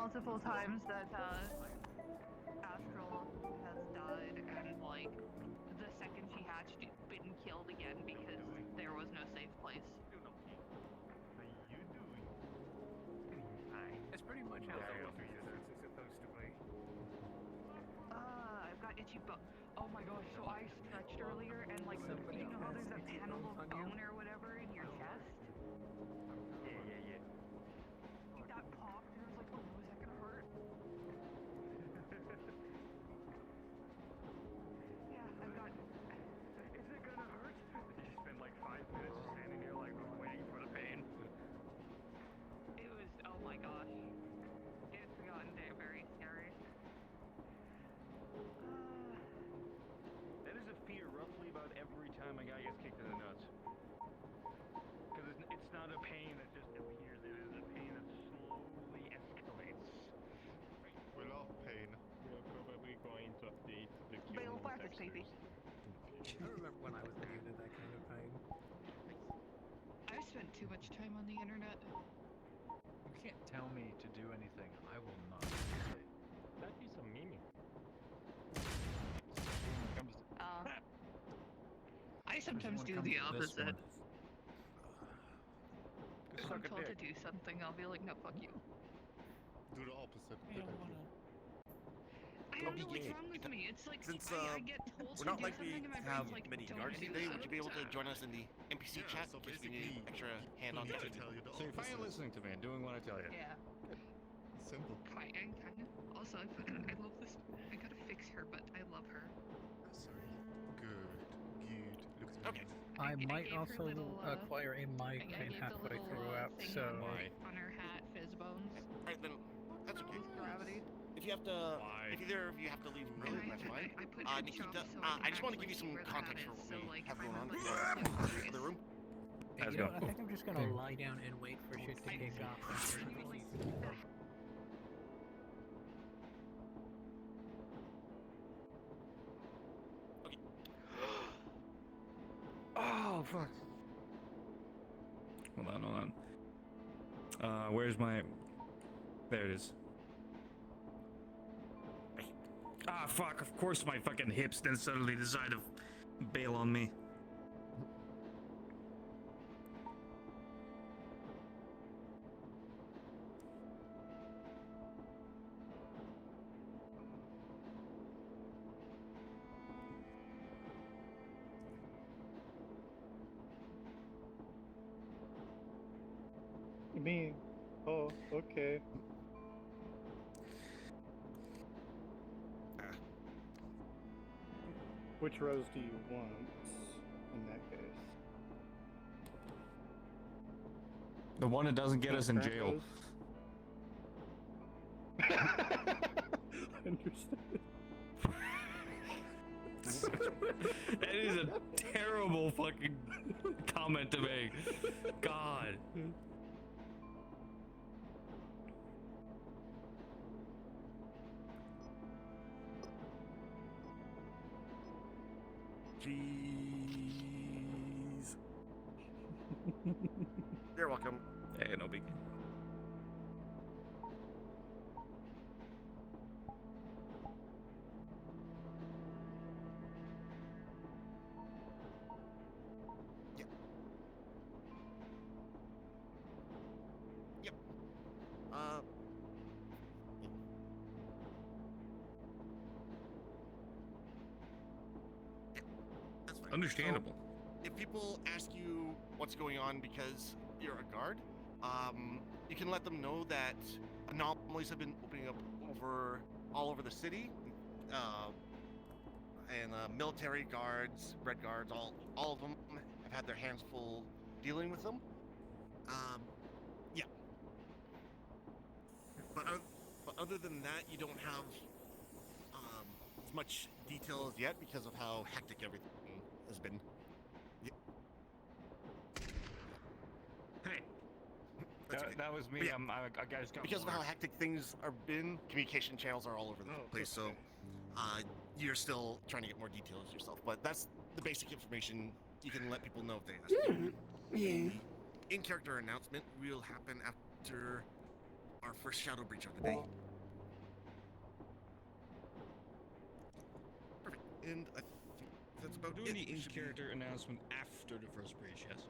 multiple times that Astral has died, and like the second she hatched, been killed again because there was no safe place. How you doing? Fine. That's pretty much how that was supposed to be. I've got itchy bone. Oh my gosh, so I stretched earlier and like, you know how there's a panel of bone or whatever in your chest? Yeah. That popped and I was like, oh no, is that gonna hurt? Yeah, I've got... Is it gonna hurt? Did you spend like 5 minutes standing here like waiting for the pain? It was, oh my gosh. It's gotten very scary. That is a fear roughly about every time a guy gets kicked in the nuts. Because it's not a pain that just appears, it is a pain that slowly escalates. We love pain. We are probably going to update the Bale Q Flash is creepy. I remember when I was immune to that kind of pain. I've spent too much time on the internet. You can't tell me to do anything. I will not. That is a meme. I sometimes do the opposite. If I'm told to do something, I'll be like, no, fuck you. Do the opposite. I don't wanna. I don't know what's wrong with me. It's like, Since I get told we're to not do likely something and my to have brain's like, many don't guards do today, that. would you be able to join us in the NPC chat so in case we need basically, extra hand on you deck? have to tell you the So you're finally opposite. listening to me and doing what I tell you. Yeah. Simple. Kind of. Also, I love this. I gotta fix her, but I love her. Sorry. Good. Looks Okay. I I might gave her also little, acquire a I mic gave the halfway little throughout, thing so on her hat, fizz bones. Alright then, that's okay. Gravity. If you have to, Why? if either of you have to leave early, that's fine. I put Nikita, so I just want to actually give you see some where the context hat for is, what so, we like, have if I going on remember in the the other room. hey, Let's you know go. what, I think I'm just gonna lie down and wait for shit to kick off. Okay. Oh, fuck. Hold on. Where's my... There it is. Ah, fuck. Of course my fucking hips then suddenly decide to bail on me. Me? Oh, okay. Which rose do you want in that case? The one that doesn't get us in jail. Understood. That is a terrible fucking comment to make. God. Jeez. You're welcome. Hey, no big. Yep. Yep. That's fine. Understandable. So, if people ask you what's going on because you're a guard, you can let them know that anomalies have been opening up all over the city, and military guards, red guards, all of them have had their hands full dealing with them. Yeah. But other than that, you don't have as much detail as yet because of how hectic everything has been. Yeah. Hey. That's okay. That was me. Yeah. I just got Because of bored. how hectic things are been, communication channels are all over the place. So, you're still trying to get more details yourself. But that's the basic information you can let people know if they ask you. Yeah. The in-character announcement will happen after our first shadow breach of the day. and I think that's about Doing it. the We should be- in-character announcement after the first breach, yes?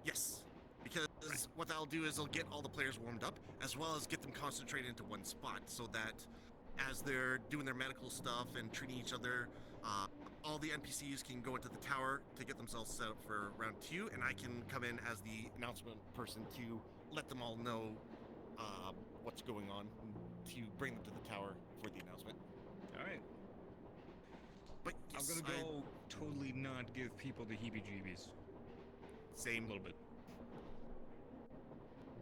Yes, because what I'll do is I'll get all the players warmed up, as well as get them concentrated into one spot, so that as they're doing their medical stuff and treating each other, all the NPCs can go into the tower to get themselves set up for round 2, and I can come in as the announcement person to let them all know what's going on, to bring them to the tower for the announcement. Alright. But yes, I'm gonna go totally not give people the heebie-jeebies. same A little bit.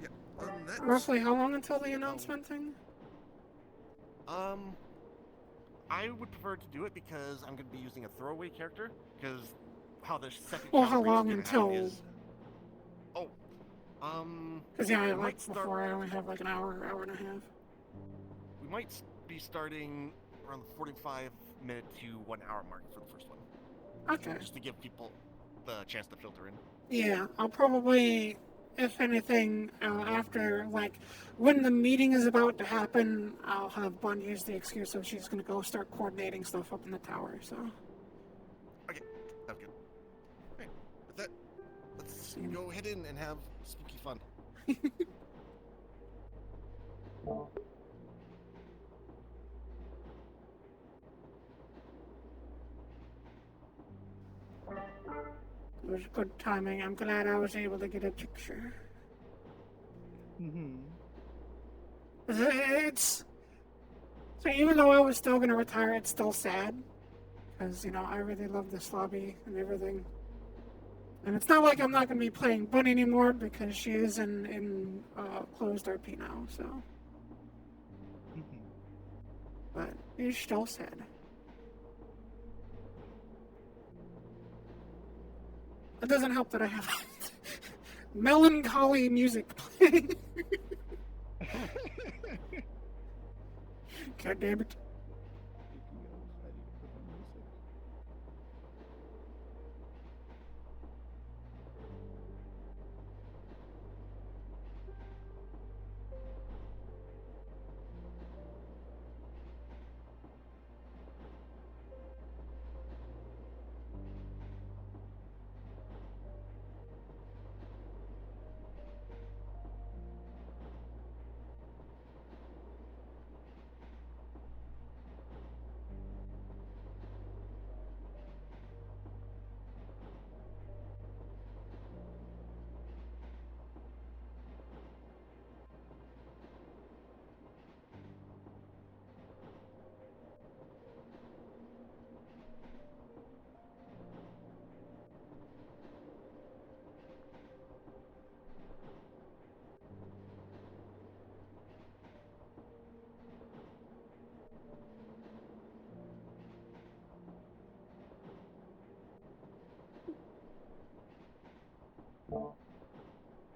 Yeah. That's, Roughly how long until the announcement thing? I would prefer to do it because I'm going to be using a throwaway character, because how the second Well, counter how breach is long gonna until? happen is... Oh. Because yeah, we like might start- before I only have like an hour, hour and a half. We might be starting around the 45-minute to 1 hour mark for the first one. Okay. Just to give people the chance to filter in. Yeah, I'll probably, if anything, after, like, when the meeting is about to happen, I'll have Bun use the excuse of she's gonna go start coordinating stuff up in the tower, so. Okay, that's good. Okay, with that, let's go ahead in and have spooky fun. It was good timing. I'm glad I was able to get a picture. Mm-hmm. It's... So even though I was still gonna retire, it's still sad. Because, you know, I really love this lobby and everything. And it's not like I'm not gonna be playing Bunny anymore, because she is in closed RP now, so... Mm-hmm. But it's still sad. It doesn't help that I have melancholy music playing. God damn it.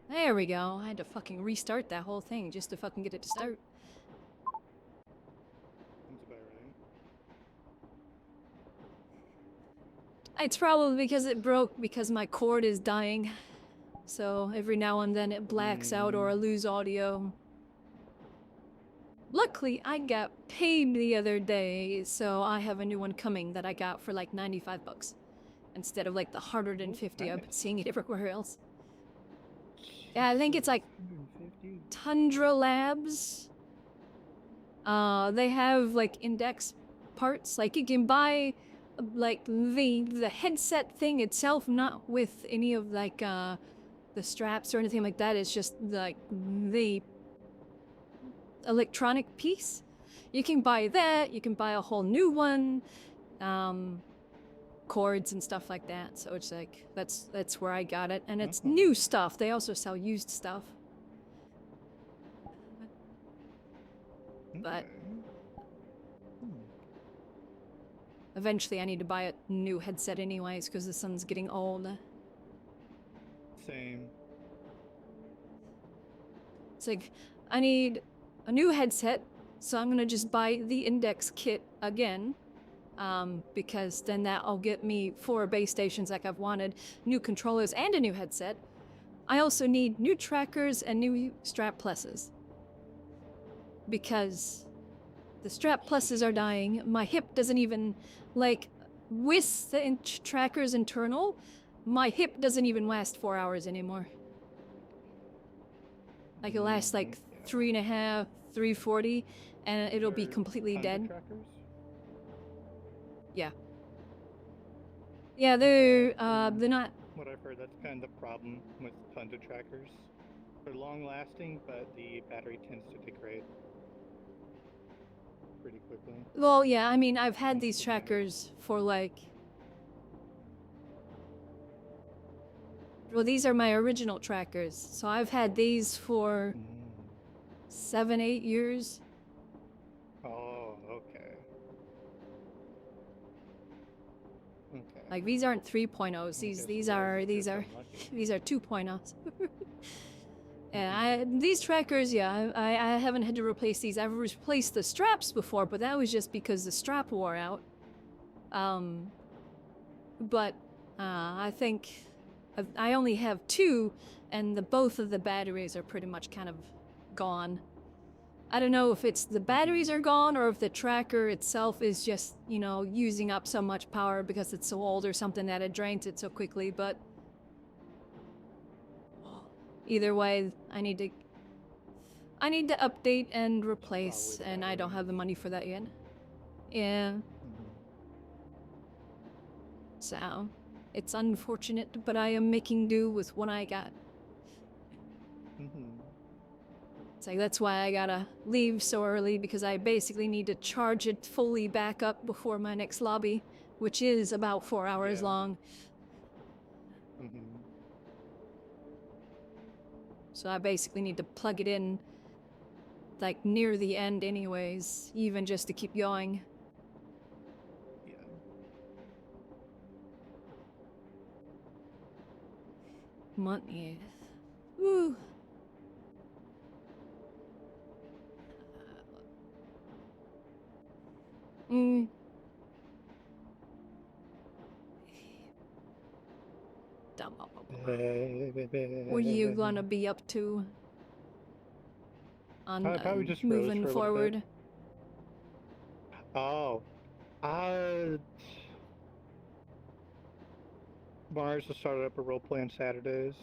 There we go. I had to fucking restart that whole thing just to fucking get it to start. That's about right. It's probably because it broke because my cord is dying. So every now and then it blacks out or I lose audio. Luckily, I got paid the other day, so I have a new one coming that I got for like 95 bucks. Instead of like the 150 I've been seeing it everywhere else. Yeah, I think it's like 150? Tundra Labs. They have like index parts. Like you can buy like the headset thing itself, not with any of like the straps or anything like that. It's just like the electronic piece. You can buy that. You can buy a whole new one. Cords and stuff like that. So it's like that's where I got it, and it's new stuff. They also sell used stuff. But eventually I need to buy a new headset anyways because the sun's getting old. Same. It's like I need a new headset, so I'm gonna just buy the index kit again. Because then that'll get me 4 base stations like I've wanted, new controllers, and a new headset. I also need new trackers and new strap pluses. Because the strap pluses are dying, my hip doesn't even, like, with the trackers internal, my hip doesn't even last 4 hours anymore. Like it lasts like 3.5, 340, and it'll be They're completely Thunder dead. Trackers? Yeah. Yeah, they're not. What I've heard, that's kind of the problem with Thunder Trackers. They're long lasting, but the battery tends to degrade pretty quickly. Well, yeah, I mean, I've had these trackers for like. Well, these are my original trackers, so I've had these for 7, 8 years. Oh, okay. Okay. Like these aren't 3.0s. These are 2.0s. And these trackers, yeah, I haven't had to replace these. I've replaced the straps before, but that was just because the strap wore out. But I think I only have 2, and both of the batteries are pretty much kind of gone. I don't know if it's the batteries are gone or if the tracker itself is just, you know, using up so much power because it's so old or something that it drains it so quickly, but either way, I need to update and replace, and I don't have the money for that yet. Yeah. So, it's unfortunate, but I am making do with what I got. It's like, that's why I gotta leave so early, because I basically need to charge it fully back up before my next lobby, which is about 4 hours long. So I basically need to plug it in, like, near the end anyways, even just to keep going. Money. Woo. What are you gonna be up to on Probably just moving Rose for a little forward? bit. Oh, Mars has started up a roleplay on Saturdays,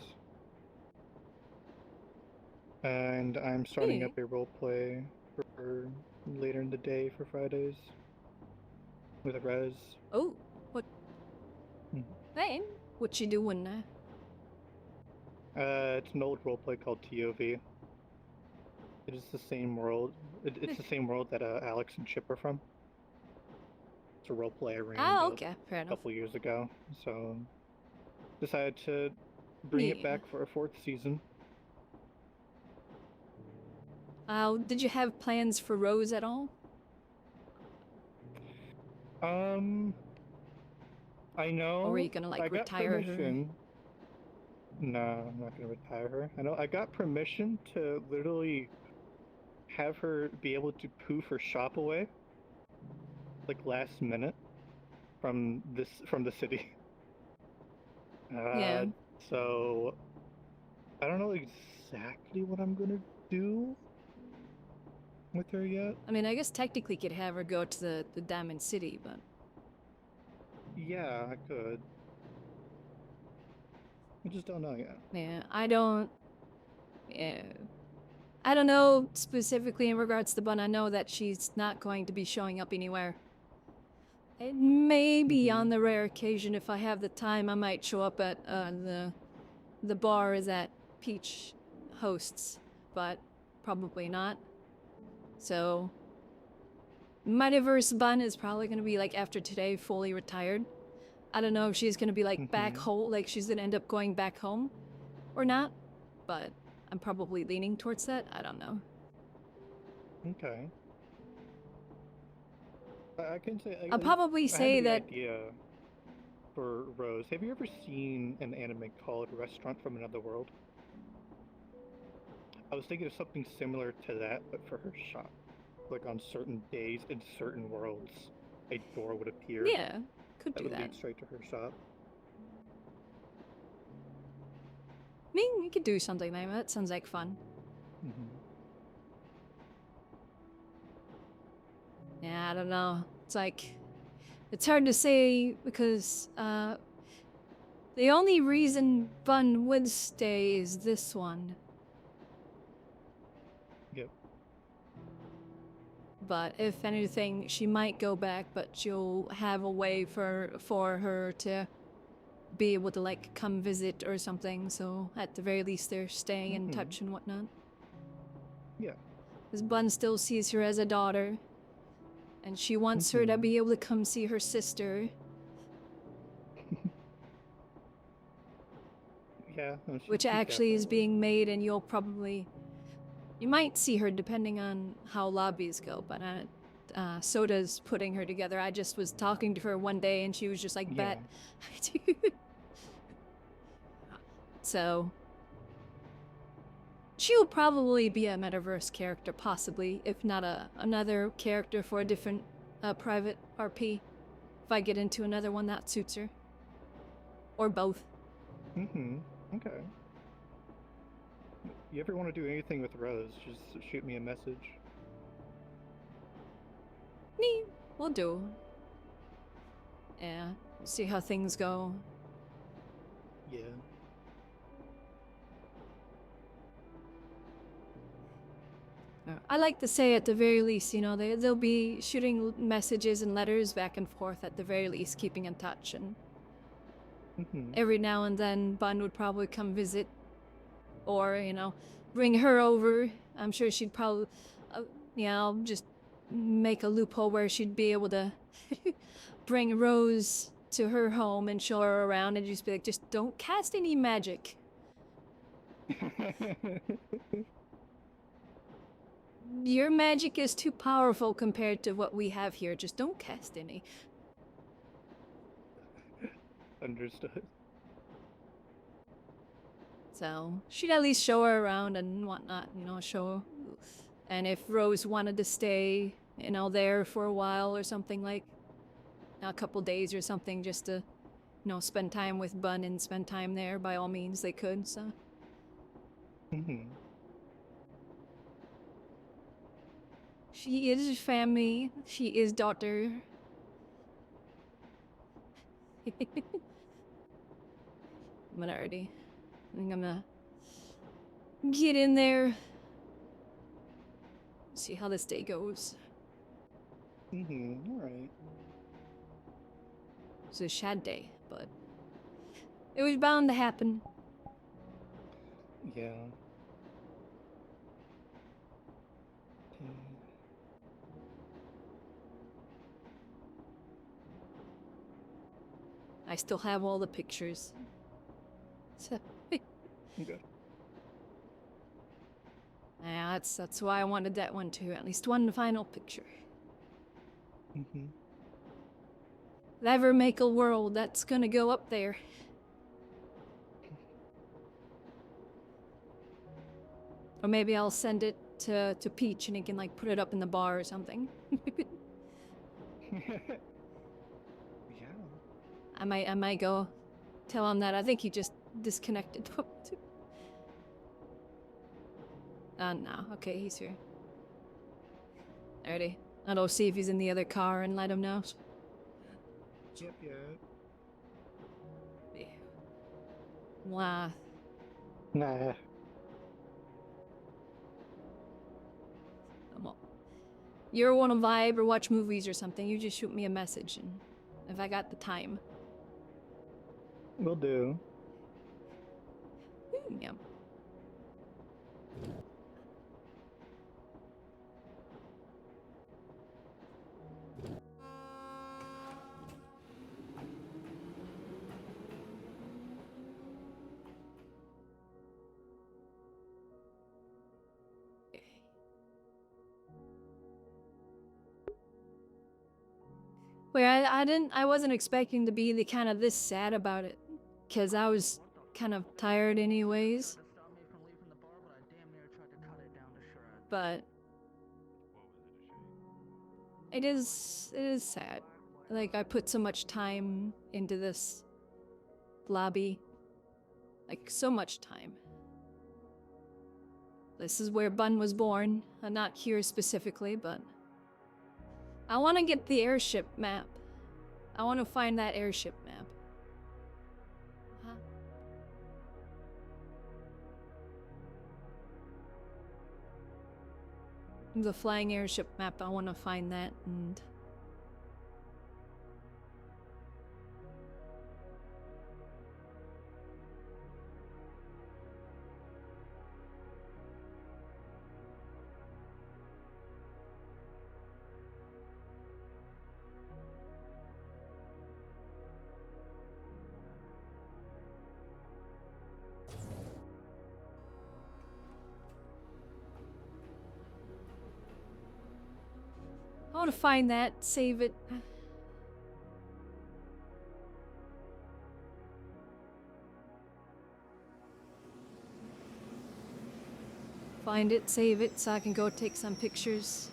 and I'm starting up a roleplay for later in the day for Fridays with Rez. Oh, what? Hey, what you doing now? It's an old roleplay called TOV. It is the same world. It's the same world that Alex and Chip are from. It's a roleplay I ran about fair a enough. couple years ago, so decided to bring it back for a 4th season. Did you have plans for Rose at all? I know. Or were you gonna, like, I got retire permission. No, I'm not gonna retire her. I know. I got permission to literally have her be able to poof her shop away, like last minute, from the city. Yeah. So I don't know exactly what I'm gonna do with her yet. I mean, I guess technically could have her go to the Diamond City, but yeah, I could. I just don't know yet. yeah, I don't know specifically in regards to Bun. I know that she's not going to be showing up anywhere. It may be on the rare occasion, if I have the time, I might show up at the bar that Peach hosts, but probably not. So, Mightyverse Bun is probably going to be, like, after today, fully retired. I don't know if she's going to be, like, back home, like, she's going to end up going back home or not, but I'm probably leaning towards that. I don't know. Okay. I can say. I'll probably say that. Idea for Rose. Have you ever seen an anime called Restaurant from Another World? I was thinking of something similar to that, but for her shop. Like on certain days in certain worlds, a door would appear. Yeah, could do would that. lead straight to her shop. I mean, we could do something like that. Sounds like fun. Yeah, I don't know. It's like, It's hard to say because the only reason Bun would stay is this one. Yep. But if anything, she might go back, but you'll have a way for her to be able to like come visit or something. So at the very least, they're staying in touch and whatnot. Yeah. Because Bun still sees her as a daughter, and she wants her to be able to come see her sister. Yeah. no, Which she's actually is definitely- being made, and you might see her depending on how lobbies go, but Soda's putting her together. I just was talking to her one day and she was just like, bet. So she'll probably be a metaverse character, possibly, if not another character for a different private RP, if I get into another one that suits her. Or both. Okay. You ever want to do anything with Rose, just shoot me a message. We'll do. Yeah, see how things go. Yeah. I like to say at the very least, you know, they'll be shooting messages and letters back and forth at the very least, keeping in touch, and every now and then Bun would probably come visit, or, you know, bring her over. I'm sure she'd probably, I'll just make a loophole where she'd be able to bring Rose to her home and show her around and just be like, just don't cast any magic. Your magic is too powerful compared to what we have here. Just don't cast any. Understood. So, she'd at least show her around and whatnot, you know, show her. And if Rose wanted to stay, you know, there for a while or something, like a couple days or something, just to, you know, spend time with Bun and spend time there, by all means they could, so. She is family. She is daughter. Minority. I think I'm gonna get in there. See how this day goes. Alright. It's a sad day, but it was bound to happen. Yeah. I still have all the pictures. So, Okay. yeah, that's why I wanted that one too. At least one final picture. If I ever make a world, that's gonna go up there. Or maybe I'll send it to Peach and he can like put it up in the bar or something. I might go tell him that. I think he just disconnected. No. Okay, he's here. Alrighty. I'll see if he's in the other car and let him know. Yep, Yeah. Wow. Nah. Well, you ever want to vibe or watch movies or something, you just shoot me a message, and if I got the time. Will do. Yeah. Wait, I wasn't expecting to be the kind of this sad about it, because I was kind of tired anyways. But it is sad. Like, I put so much time into this lobby. Like, so much time. This is where Bun was born. Not here specifically, but I want to get the airship map. I want to find that airship map. Huh? The flying airship map, I want to find that and... I want to find that, save it. Find it, save it, so I can go take some pictures.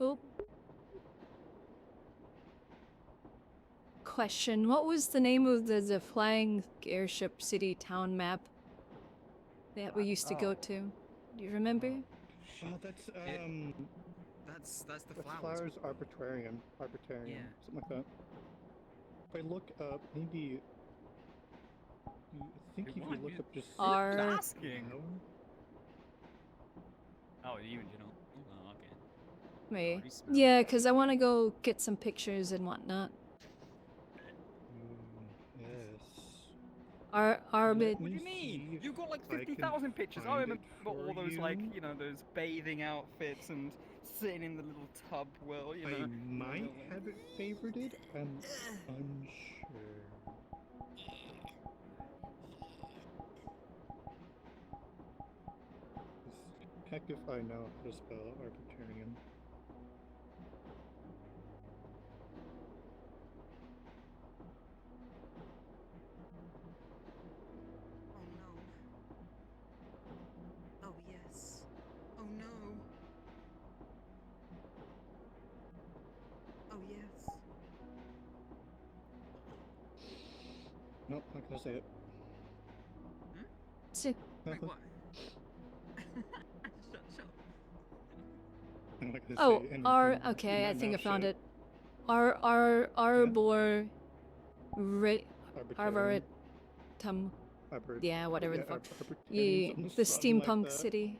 Oh. Question, what was the name of the flying airship city town map that we used to go to? Do you remember? Oh, that's That's the flowers. Flowers Arbitrarium, Yeah. something like that. If I look up, maybe I think if you look up just asking. Oh, you know. Oh, okay. Me. Already smell Yeah, it. because I want to go get some pictures and whatnot. Yes. Arbit. What do you mean? You've got like I can 50,000 pictures. I find remember it all for those like, you. you know, those bathing outfits and sitting in the little tub. Well, you know. I might have it favorited. I'm unsure. Heck if I know how to spell Arbitrarium. Oh no. Oh yes. Oh no. Oh yes. Nope, not gonna say it. Si- Wait, what? Shut I'm not gonna Oh, say anything. okay, I Not think I found shit. it. Arbor... Arbitrarium. Arboretum. Arbor- Yeah, whatever the yeah, fuck. Arbitrarium, Yeah, something the like steampunk that. city.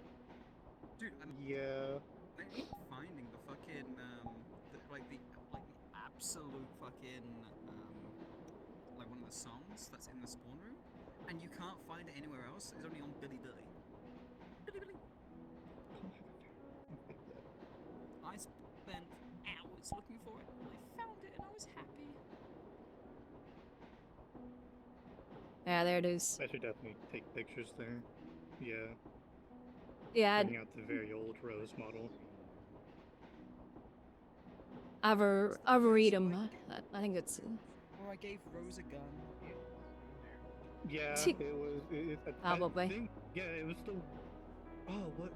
Dude, Yeah. I'm not finding the fucking like the absolute fucking like one of the songs that's in the spawn room, and you can't find it anywhere else. It's only on Billy Billy. Billy Billy. I spent hours looking for it. I found it, and I was happy. Yeah, there it is. I should definitely take pictures there. Yeah. Yeah, Bring out the very old Rose model. Arboretum. I think it's... Or I gave Rose a gun. Yeah, Tick. it was. Probably. I think, yeah, it was still. Oh, what?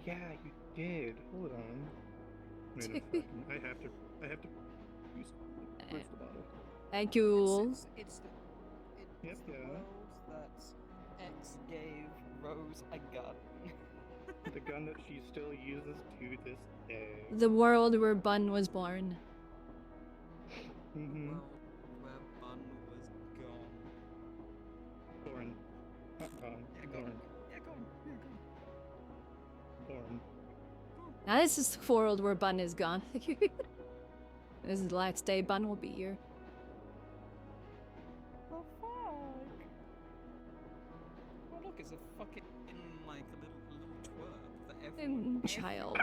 Yeah, you did. Hold on. Wait a second. I have to use. Where's the bottle? Thank you. It's the Yep, the yeah. world that X gave Rose a gun. The gun that she still uses to this day. The world where Bun was born. Mm-hmm. World where Bun was gone. Born. Not gone. Yeah, Born. gone. Yeah, gone. Yeah, gone. Born. Now this is the world where Bun is gone. This is the last day Bun will be here. The fuck? Oh look, it's a fucking like a little twerp that everyone. Child.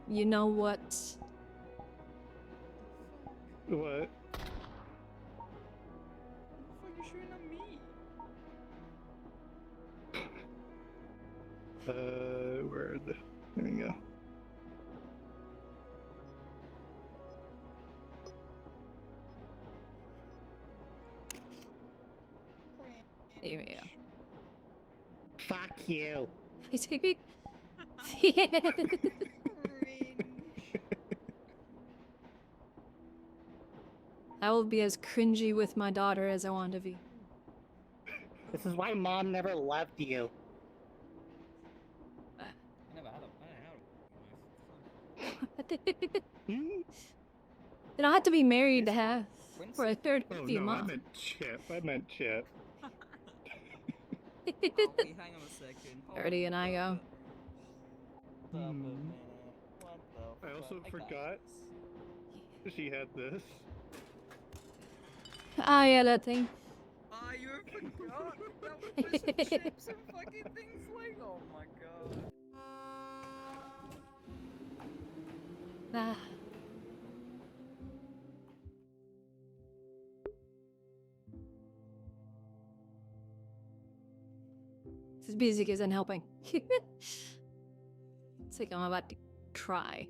You know what? What? What the fuck are you shooting at me? Where the? There we go. There we go. Fuck you. I will be as cringy with my daughter as I want to be. This is why Mom never loved you. I never had a wife. You don't have to be married to have for a third Oh be a no, I mom. meant Chip. I meant Chip. Oh, wait, hang on a second. Hold Already and I go. Stop a minute. What the I also fuck? forgot she had this. Ah, yeah, that thing. Ah, you forgot? That was just chips and fucking things like. Oh my god. Ah. This music isn't helping. It's like I'm about to cry.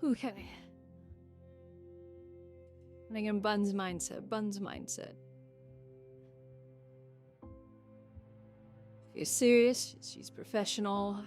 Okay. And again, Bun's mindset. Bun's mindset. She's serious. She's professional.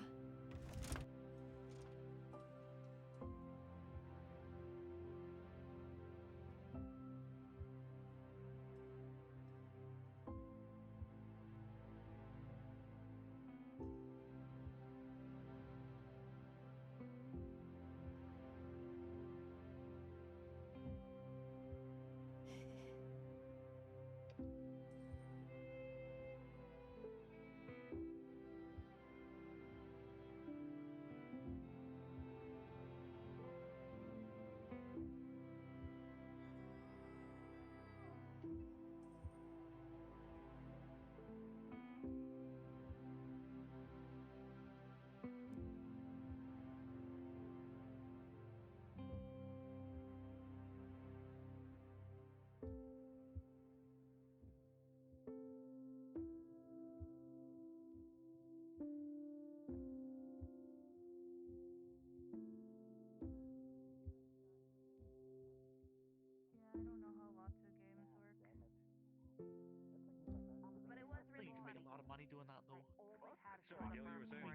Doing that though.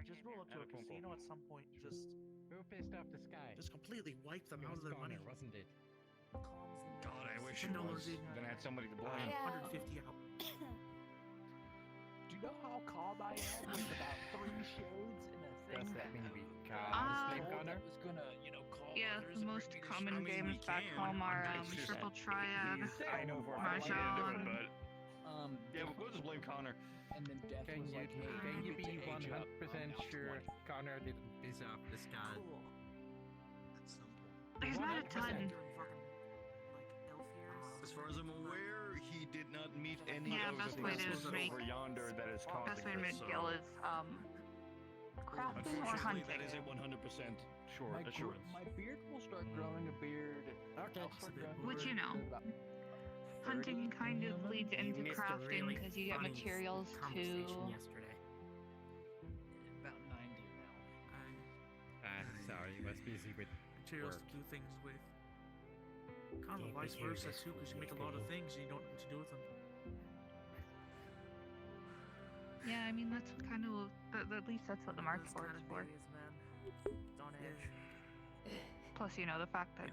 Just roll up to a casino at some point. Just Who pissed off the sky? Just completely wipe them out of their money. Wasn't it? God, I wish it was. Then I had somebody to blame. 150 out. do you know how calm I am with about 3 shades in a thing? Does that mean we Snake Connor? was gonna, call Yeah, others the and most bring me to common I mean, games we back can. home are It's just- Triple Triad, I know for a fact we didn't do it, Mahjong. but yeah, we'll just blame Connor. And then Death Can was you, like, hey, can you need be to age up. 100% sure Connor didn't piss off the sky? There's not a ton. As far as I'm aware, he did not meet any Yeah, of best the way to things make- over yonder that is causing Best way to make this, Gil is crafting or unfortunately, hunting. that is a 100% sure assurance. My beard will start growing a beard. Okay. Which you know. Hunting kind of leads into crafting because you get materials to. yesterday. About 90 now. Sorry, I was busy with Materials work. to do things with. Kind of Yeah, vice but here's versa this too, because you weird make a lot of thing. things and you don't know what to do with them. Yeah, I mean that's kind of at least that's what the market for is for. Plus, the fact that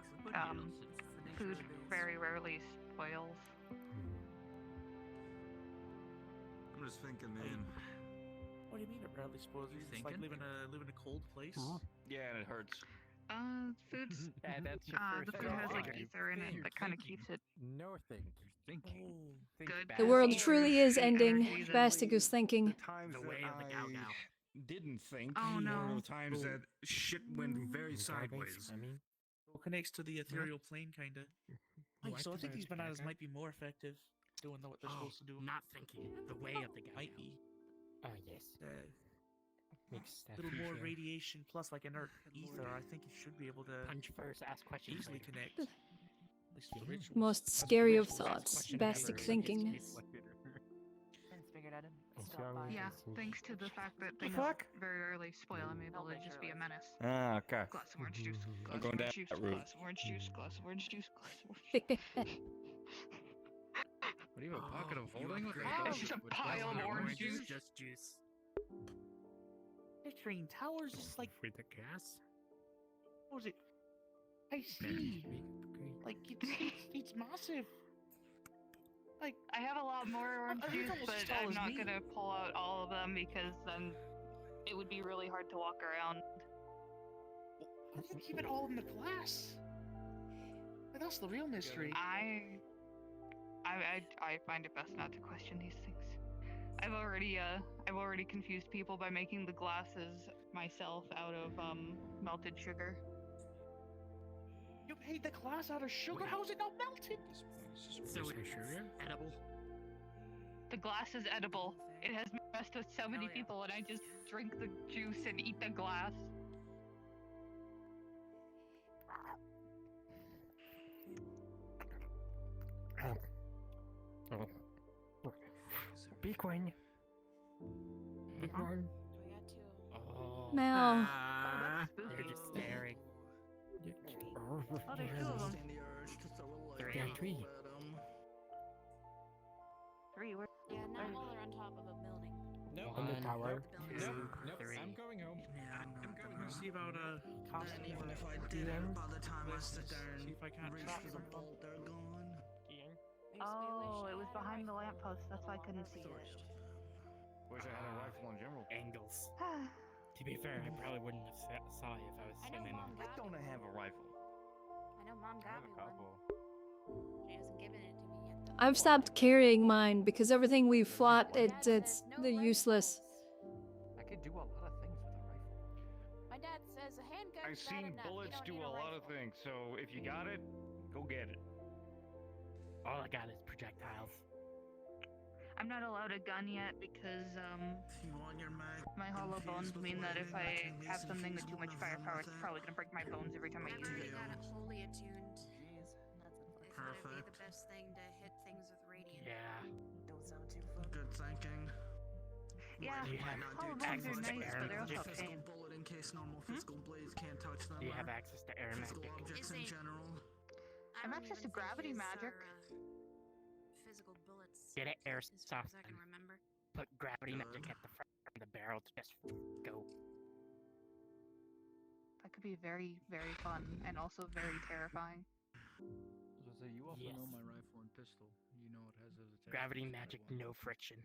food very rarely spoils. I'm just thinking, man. What do you mean it rarely spoils you? It's like living in a cold place. Yeah, and it hurts. Food's Yeah, that's your the first food has like thought. ether in it that kind of keeps it No think. Thinking. Oh. Think good. The back. world truly is ending. Energies and Bastic is thinking. The times The that way of the I Gao-Gao. didn't think Oh, were no. the times that shit went very sideways. It connects to the ethereal plane, kinda. What So I think about these bananas Gaga? might be more effective doing what they're supposed to do. Not thinking. The way of the Might be. Oh, yes. Makes A that little more easier. radiation plus like inert ether. I think you should be able to punch first, ask questions easily later. connect. At least for the rituals. Most As for scary of rituals, thoughts. question Bastic answer. thinking. Figured out. young. Yeah, it seems- thanks to the fact that things fuck? very rarely spoil, I'm able to just be a menace. Ah, okay. Glass of orange juice, glass I'm of going orange down juice, that route. glass of orange juice, glass of orange juice, glass of orange Big, big, What do you have, a pocket of holding? What the hell? It's just a pile of orange juice. Just juice. The train tower's just like, With the gas? what was it? I see. Like, it's massive. Like, I have a lot more orange I think juice, it's but almost as tall I'm as not me. gonna pull out all of them because then it would be really hard to walk around. how do you keep it all in the glass? Like, that's the real mystery. I find it best not to question these things. I've already confused people by making the glasses myself out of melted sugar. You made the glass out of sugar? How is it not melted? So it's edible. The glass is edible. It has messed with so many people, and I just drink the juice and eat the glass. Big one. Big one. Oh. Mal. They're just staring. Oh, there's two of them. There are three. Three. Where? Yeah, not while they're on top of a building. On the tower. Nope. Three. I'm going home. Yeah, I'm going to see about Costume. even if I did it, by the time I sit there and reach for the bolt, they're gone. Oh, it was behind the lamppost. That's why I couldn't see it. Wish I had a rifle in general. Angles. To be fair, I probably wouldn't have saw you if I was I know swimming. Mom I got don't me have a rifle. I know Mom got me one. She hasn't given it to me yet, though. I've stopped carrying mine because everything we've fought, it's they're useless. I could do a lot of things with a rifle. My dad says a handgun's I've not seen enough. bullets you don't do need a lot of rifle. things, so if you got it, go get it. All I got is projectiles. I'm not allowed a gun yet because You want your mag my hollow bones confused mean before that if then, I can have listen something keys with too much one of them firepower, with it's that. probably gonna break my bones every time I I've use already it. got it wholly attuned. I thought it'd be the Perfect. best thing to hit things with radiant. Yeah. Don't sound too fun. Good thinking. Yeah, Do you have hollow bones are access to nice, but they're also a Physical pain. bullet in case normal physical blades can't touch them. Do you have or access to air physical magic? objects in general. I I'm don't access even to gravity think his magic. are, physical bullets. Get it air as far as I something. can remember. Put gravity Good. magic at the front of the barrel to just go. That could be very, very fun and also very terrifying. So you also Yes. know my rifle and pistol. You know it has those attachments. Gravity that I magic, want. no friction.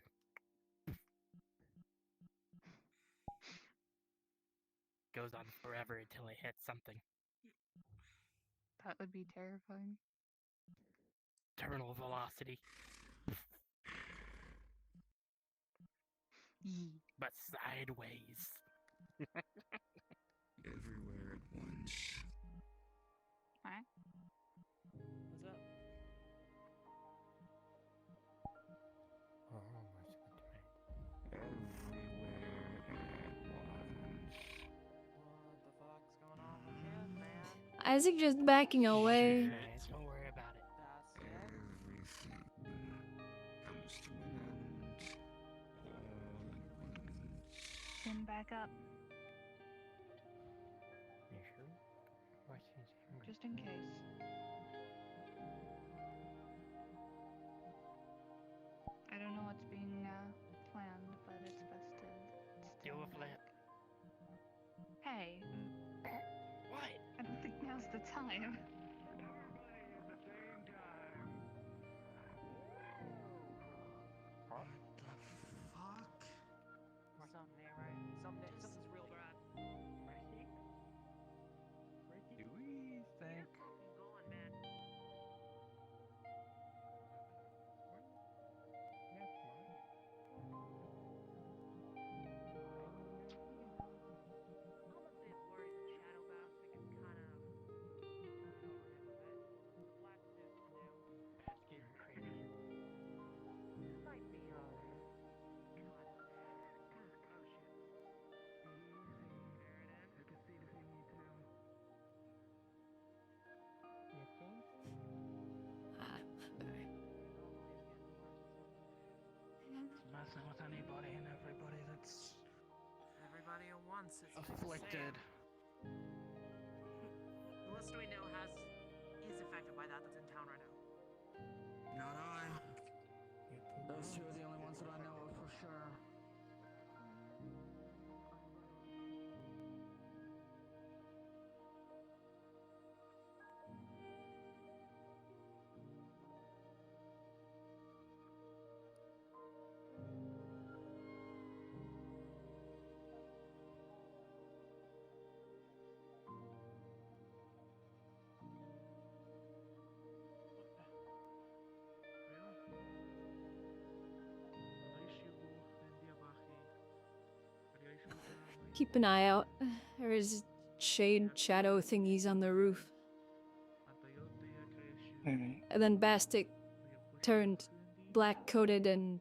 Goes on forever until it hits something. That would be terrifying. Terminal velocity, Yee. but sideways. Everywhere at once. What? What's up? Oh, what's good to me? Everywhere at once. What the fuck's going on with him, man? Isaac just backing away. Nice, don't worry about it. That's it. Everything comes to an end. All at once. Then back up, You sure? Why she's angry? just in case. I don't know what's being planned, but it's best to Do still a flip. Hey, What? I don't think now's the time. What the fuck? Something ain't right. Something's real bad. Do we think? Keep going, man. I'm a bit worried that Shadow Bastard is kind of messing with anybody and everybody that's Everybody at once. It's afflicted. Who else do we know is affected by that that's in town right now? Not I. Those two are the only ones that I know of for sure. Keep an eye out. There is shade shadow thingies on the roof. Alright. And then Bastic turned black coated and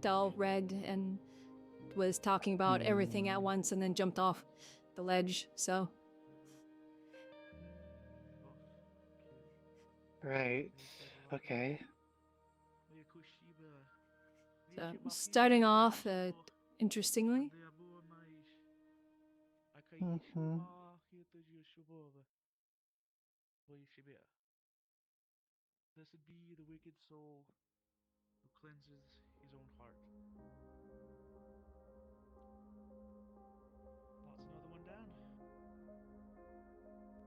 dull red and was talking about everything at once and then jumped off the ledge, so. Right. Okay. So, starting off, interestingly, Mm-hmm. Blessed be the wicked soul who cleanses his own heart. That's another one down.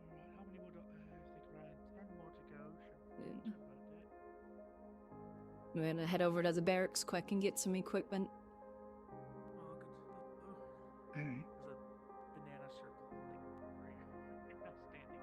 Alright, how many more I think around 10 more to go. Should be about it. I'm gonna head over to the barracks quick and get some equipment. Alright. There's a banana circle thing where you're not standing.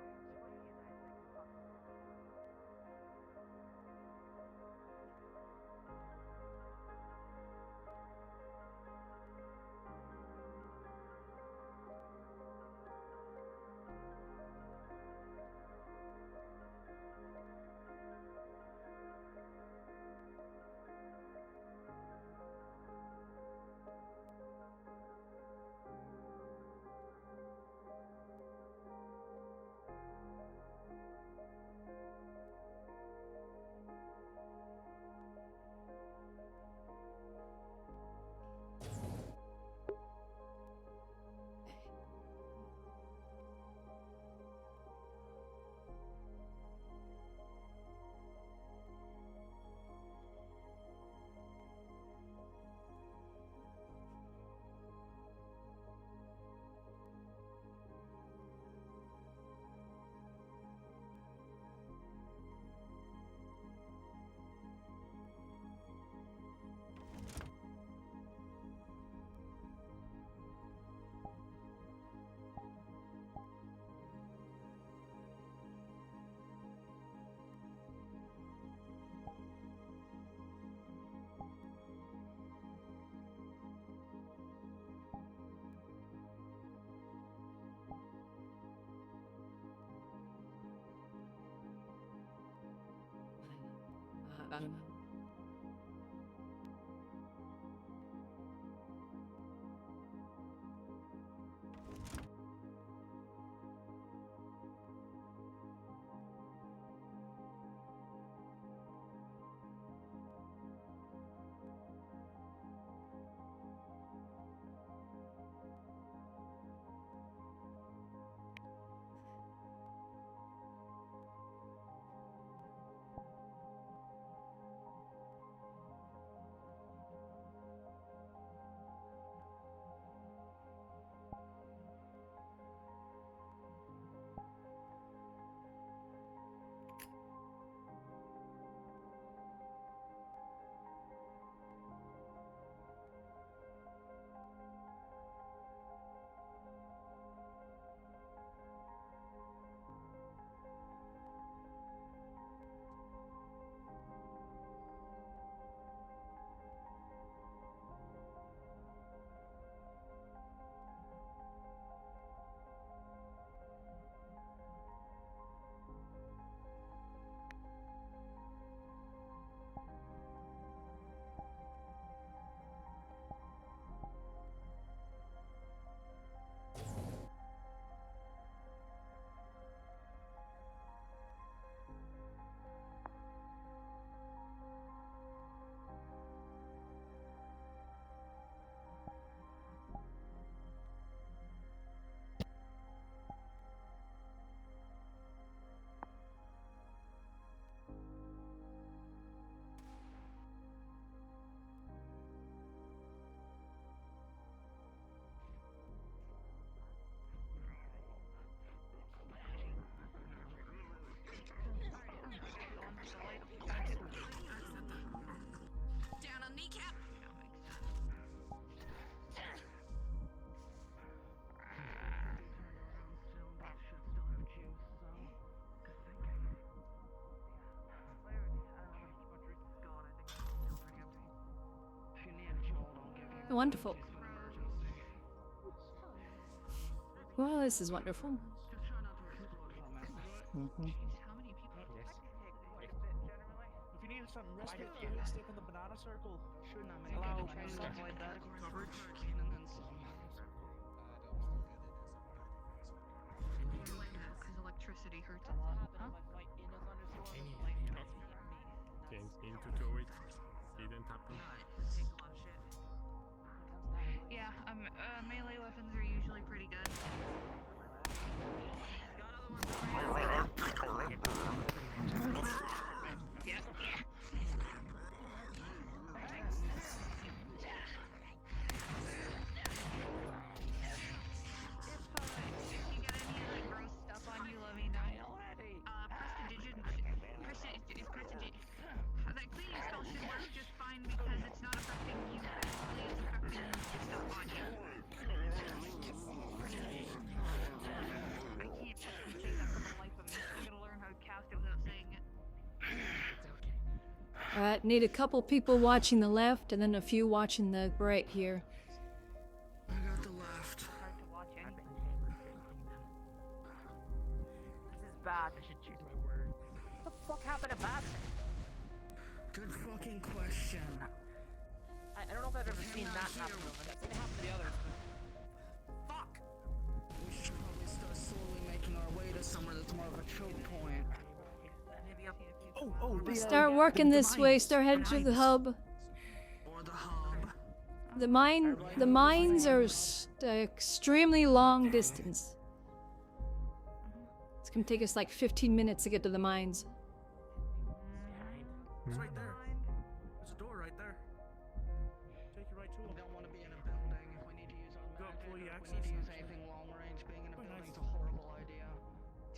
Wonderful. Well, this is wonderful. Mm-hmm. If you need some respite, stick on the banana circle. Shouldn't allow stuff like that. Coverage. Because electricity hurts a lot. Huh? James need to tow it. He didn't happen. Yeah, melee weapons are usually pretty good. Yeah. If you get any of that gross stuff on you, let me know. That cleaning spell should work just fine because it's not affecting you physically, it's affecting stuff on you. I can't say that for the life of me. I'm gonna learn how to cast it without saying it. Alright, need a couple people watching the left and then a few watching the right here. I got the left. Hard to watch anything. This is bad. I should choose my word. What the fuck happened to Bastion? Good fucking question. I don't know if I've ever seen that happen to him. I've seen it happen to the others. Fuck! We should probably start slowly making our way to somewhere that's more of a choke point. Maybe up. Start working this way, start heading to the hub. Or the hub. The mines are extremely long distance. It's gonna take us like 15 minutes to get to the mines. It's right there. There's a door right there. Take you right to it. We don't want to be in a building if we need to use automatic. We need to use anything long range. Being in a building's a horrible idea.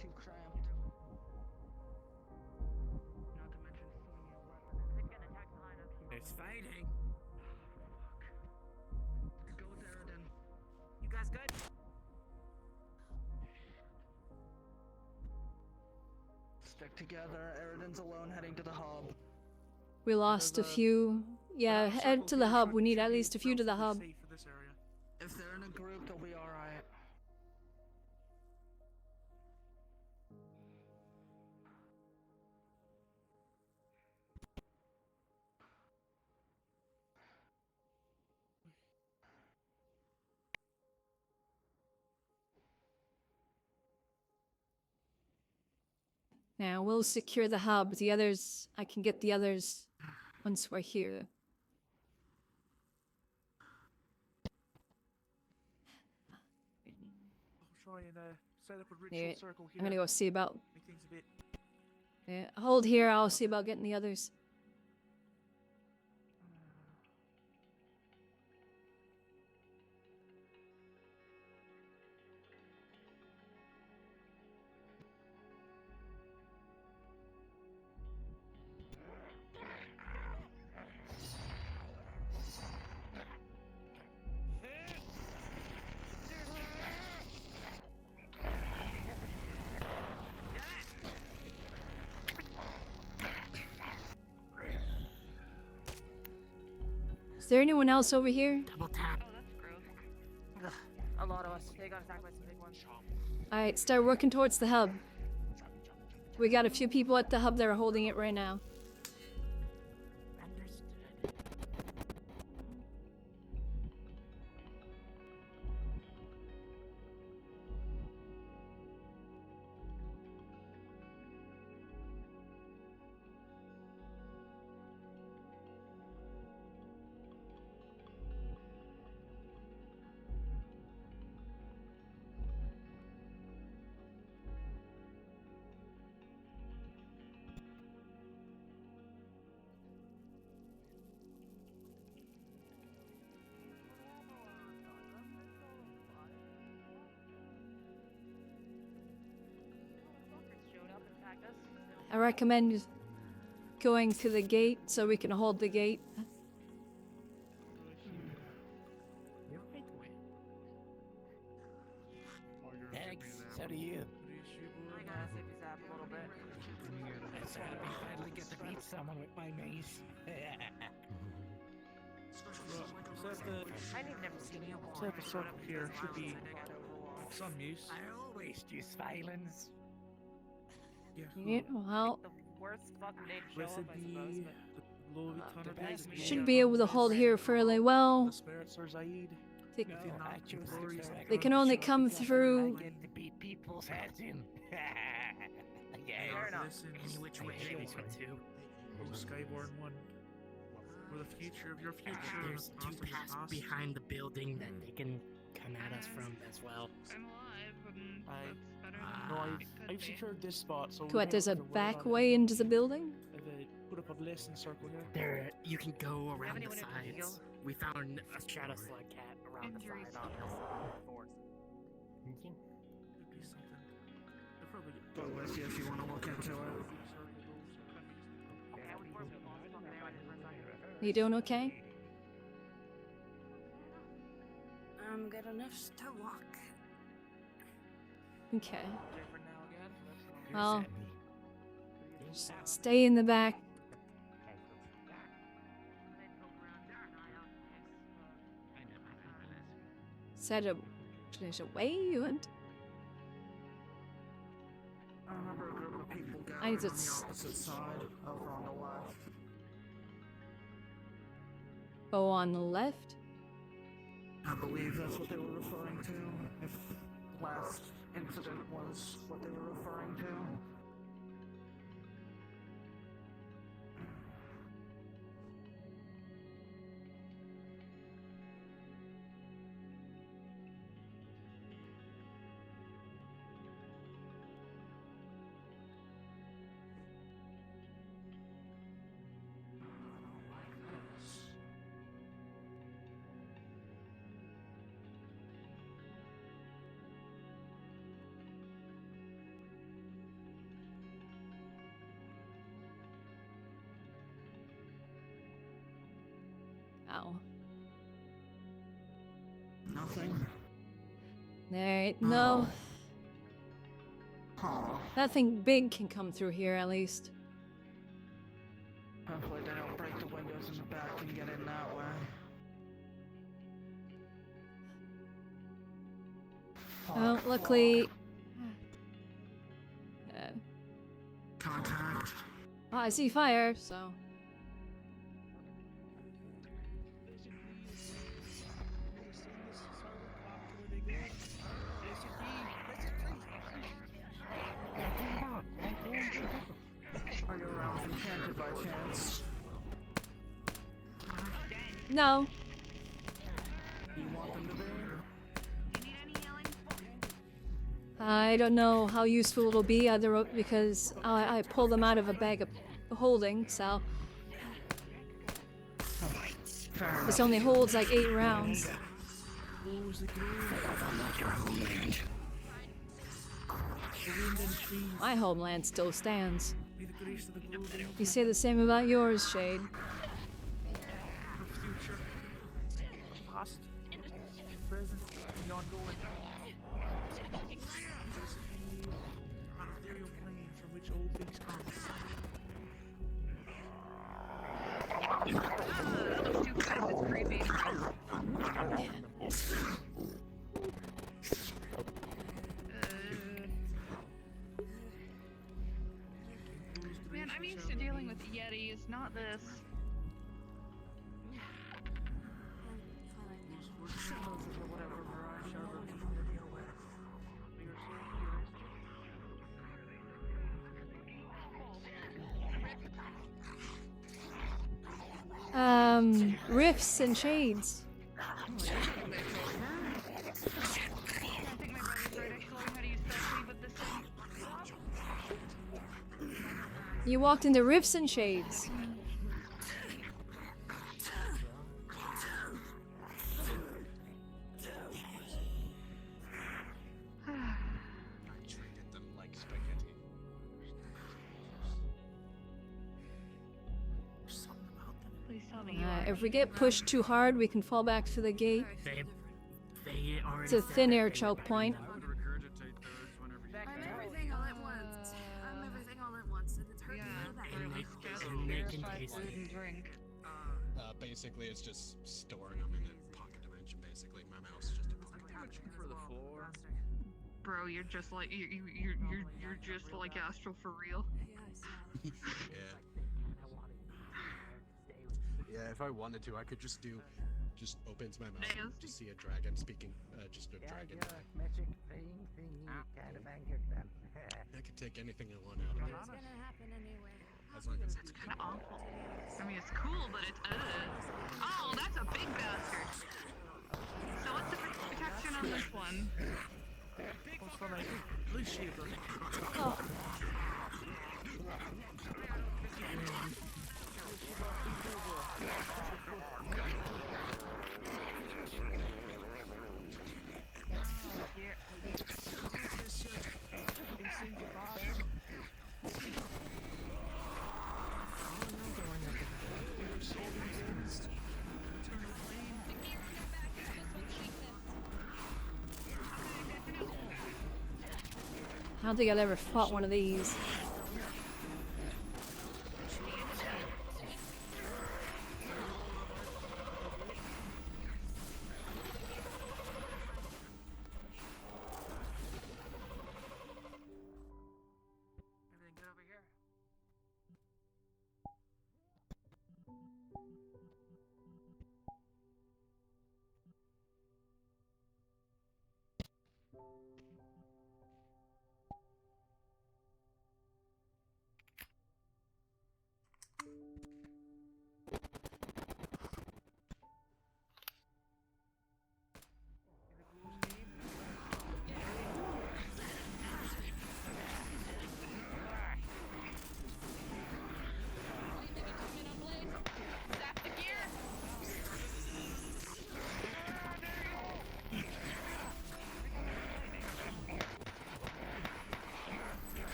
Too cramped. Not to mention They're gonna attack behind us. it's fighting. Go with Eridan. You guys good? Stick together. Eridan's alone heading to the hub. We lost a few. Yeah, head to the hub. We need at least a few to the hub. If they're in a group, they'll be alright. Now we'll secure the hub. The others, I can get the others once we're here. I'll try and set up a Yeah, ritual circle here. I'm gonna go see about. Make things a bit. Yeah, hold here. I'll see about getting the others. Is there anyone else over here? Double tap. Oh, that's gross. Ugh, a lot of us. They got attacked by some big ones. Alright, start working towards the hub. We got a few people at the hub that are holding it right now. I recommend going to the gate so we can hold the gate. Thanks. So do you. I gotta sippy zap a little bit. Let's finally get to beat someone with my mace. I need never seen you. Type of circle here should be some use. I always use violence. Yeah, well, The worst fucking day to show up, I suppose. Recipe, But the Louis Vuitton Depends me. should be able to hold here fairly well. The spirits are Zaid. They, If you're not too glorious, they can only come I through. get to beat people's heads in. Fair enough. Listen, which way they want to. Oh, Skyborn one. For the future of your future. There's two paths behind the building that they can come at us from as well. I'm alive, and that's better than No, it could I've be. secured this spot, so. What, there's a back way into the building? I've put up a blessing circle here. There, you can go around the anyone who can heal? sides. We found a shadow slug cat around the Injuries. side on this force. Could be something. They'll probably get go with you if you want to look into it. You doing okay? I'm good enough to walk. Okay. Well, just stay in the back. Said a finish away you went. I remember a group of people I need gathered to on the opposite side, over on the left. Oh, on the left. I believe that's what they were referring to. If last incident was what they were referring to. Ow. Nothing. There ain't no. Huh. Nothing big can come through here, at least. Hopefully they don't break the windows in the back and get in that way. Well, luckily. Contact. Oh, I see fire, so. Are you around from Enchanted by chance? No. You want them to be? I don't know how useful it'll be, either because I pulled them out of a bag of holding, so. This only holds like 8 rounds. My homeland still stands. You say the same about yours, Shade. Future, past, present, and ongoing. Ethereal plane from which all things come. Those two guys, it's creepy. Man, I'm used to dealing with Yetis, not this. Rifts and shades. You walked into rifts and shades. Treated them like spaghetti. Please tell me you If we get pushed too hard, we can fall back to the gate. They already It's a said thin that air they choke would point. I'm everything all at once. I'm everything all at once, and it's hard to know that. And they can taste it. Basically, it's just storing them in a searching for the floor. Bro, you're just like you're just like Astro for real. Yeah. Yeah, if I wanted to, I could just opens my mouth and just see a dragon speaking, just a dragon. Magic thing, kind of angered them. I could take anything I want out of it. It's gonna happen anyway. As long as it's Kind of awful. I mean, it's cool, but it's oh, that's a big bastard. So what's the protection on this one? Oh. I don't think I've ever fought one of these. Everything good over here?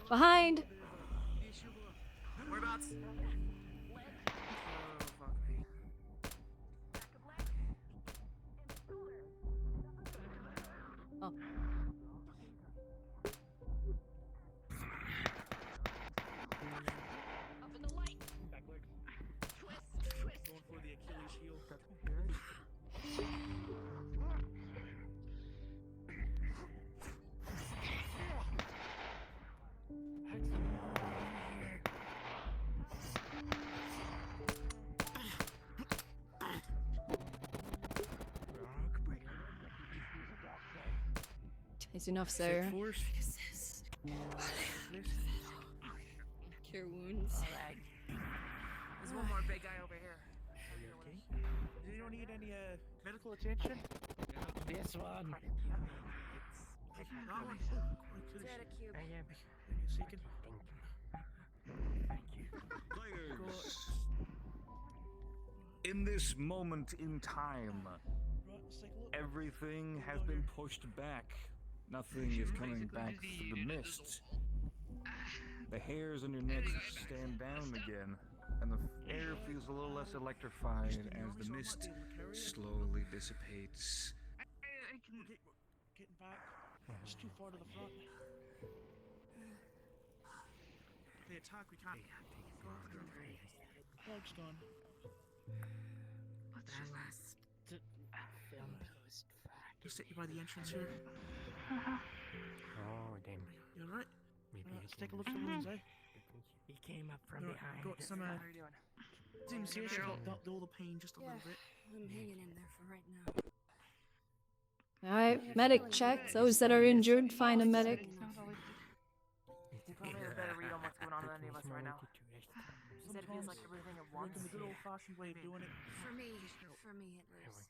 Behind! Whereabouts? Oh. Up in the light. Back leg. Twist. Going for the Achilles heel. It's enough, sir. Cure wounds. Alright. There's one more big guy over here. Are you okay? Do you need any medical attention? This one. Get a cube. I am. Seeking. Thank you. Players, in this moment in time, everything has been pushed back. Nothing is coming back through the mist. The hairs on your neck stand down again, and the air feels a little less electrified as the mist slowly dissipates. I can... Getting back. It's too far to the front. They attack, we can't go after them. Dog's gone. Let's just... Film post fact. Just sit you by the entrance here. Oh, damn. You alright? Maybe Let's take a look at the wounds, eh? He came up from behind. Got some, How are you doing? seems to have all the pain just a little bit. I'm hanging in there for right now. Alright, medic check. Those that are injured, find a medic. You probably have a better read on what's going on than any of us right now. He said it feels like everything at once. Working the good old-fashioned way of doing it. For me at least.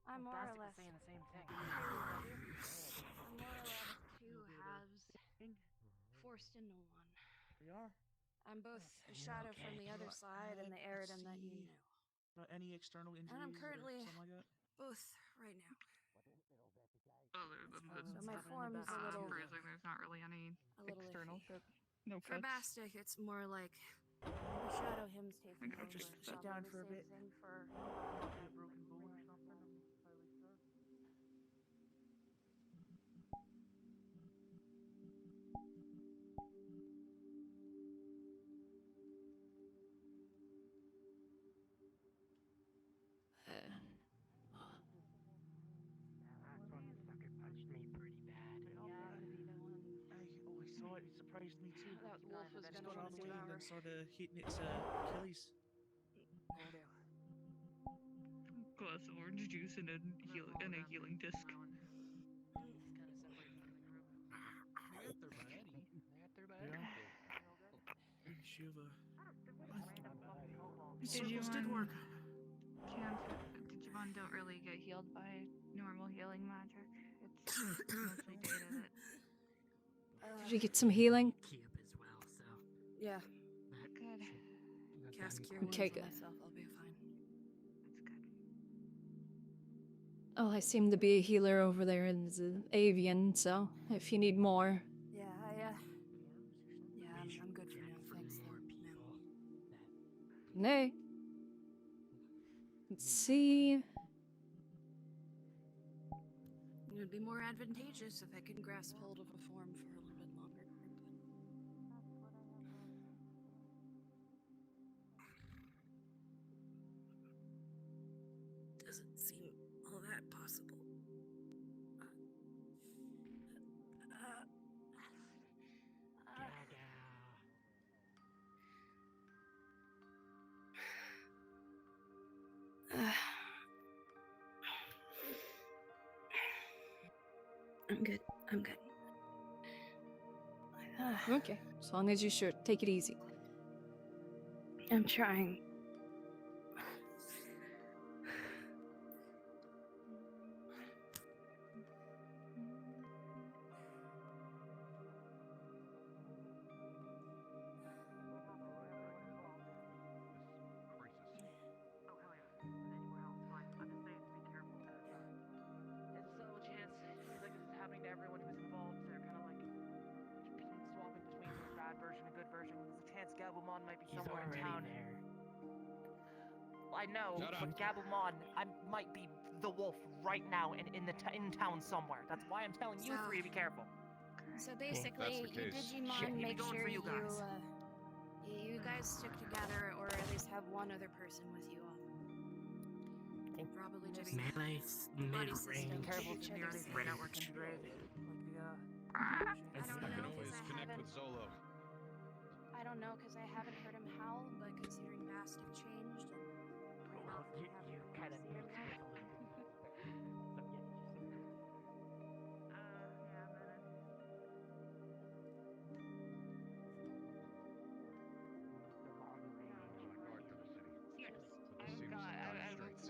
I'm more or less saying the same thing. I'm more or less two halves forced into one. We are. I'm both a shadow from the other side and the Eridan that you knew. Not any external injuries. And I'm currently or something like that. both right now. Other than the So my form's a little bruising, there's not really any external iffy. no For cuts. Bastic, it's more like the shadow hymn's taking over. Just and sit probably down the for a same bit. thing for A broken bone or something. I'm entirely sure. surprised me too. That wolf was It's gonna got all the way and devour. then started hitting its Achilles. Will do. Glass of orange juice and a healing disc. Just kind of separated from the group. They got their baddie. Shiva. Digimon did work. Digimon don't really get healed by normal healing magic. It's mostly data that. Did you get some healing? Cube as well, so. Yeah. Good. Cast cure Okay, wounds good. on myself. I'll be fine. Oh, I seem to be a healer over there in the avian, so if you need more. Yeah, I'm good for now. Thanks, though. Nay. Let's see. It would be more advantageous if I could grasp hold of a form for a little bit longer. Doesn't seem all that possible. I'm good. Okay, as long as you're sure. Take it easy. I'm trying. There's still a chance. It seems like this is happening to everyone who's involved. They're kind of like swapping between a bad version and good version. There's a chance Gabumon might be He's somewhere in already town. there. I know, Shut but up. Gabumon, I might be the wolf right now and in town somewhere. That's why I'm telling you three to be careful. So basically, That's the you case. Digimon make going sure for you guys. you guys stick together, or at least have one other person with you. Probably just Melee's buddy mid-range. system. Careful, Each to near other's anything safe. network integrate. I It's don't not gonna know, please 'cause I connect haven't- with Zolo. I don't know because I haven't heard him howl, but considering masks have changed and pretty Well, often you haven't kind of seen him mixed yet. with Elizabeth.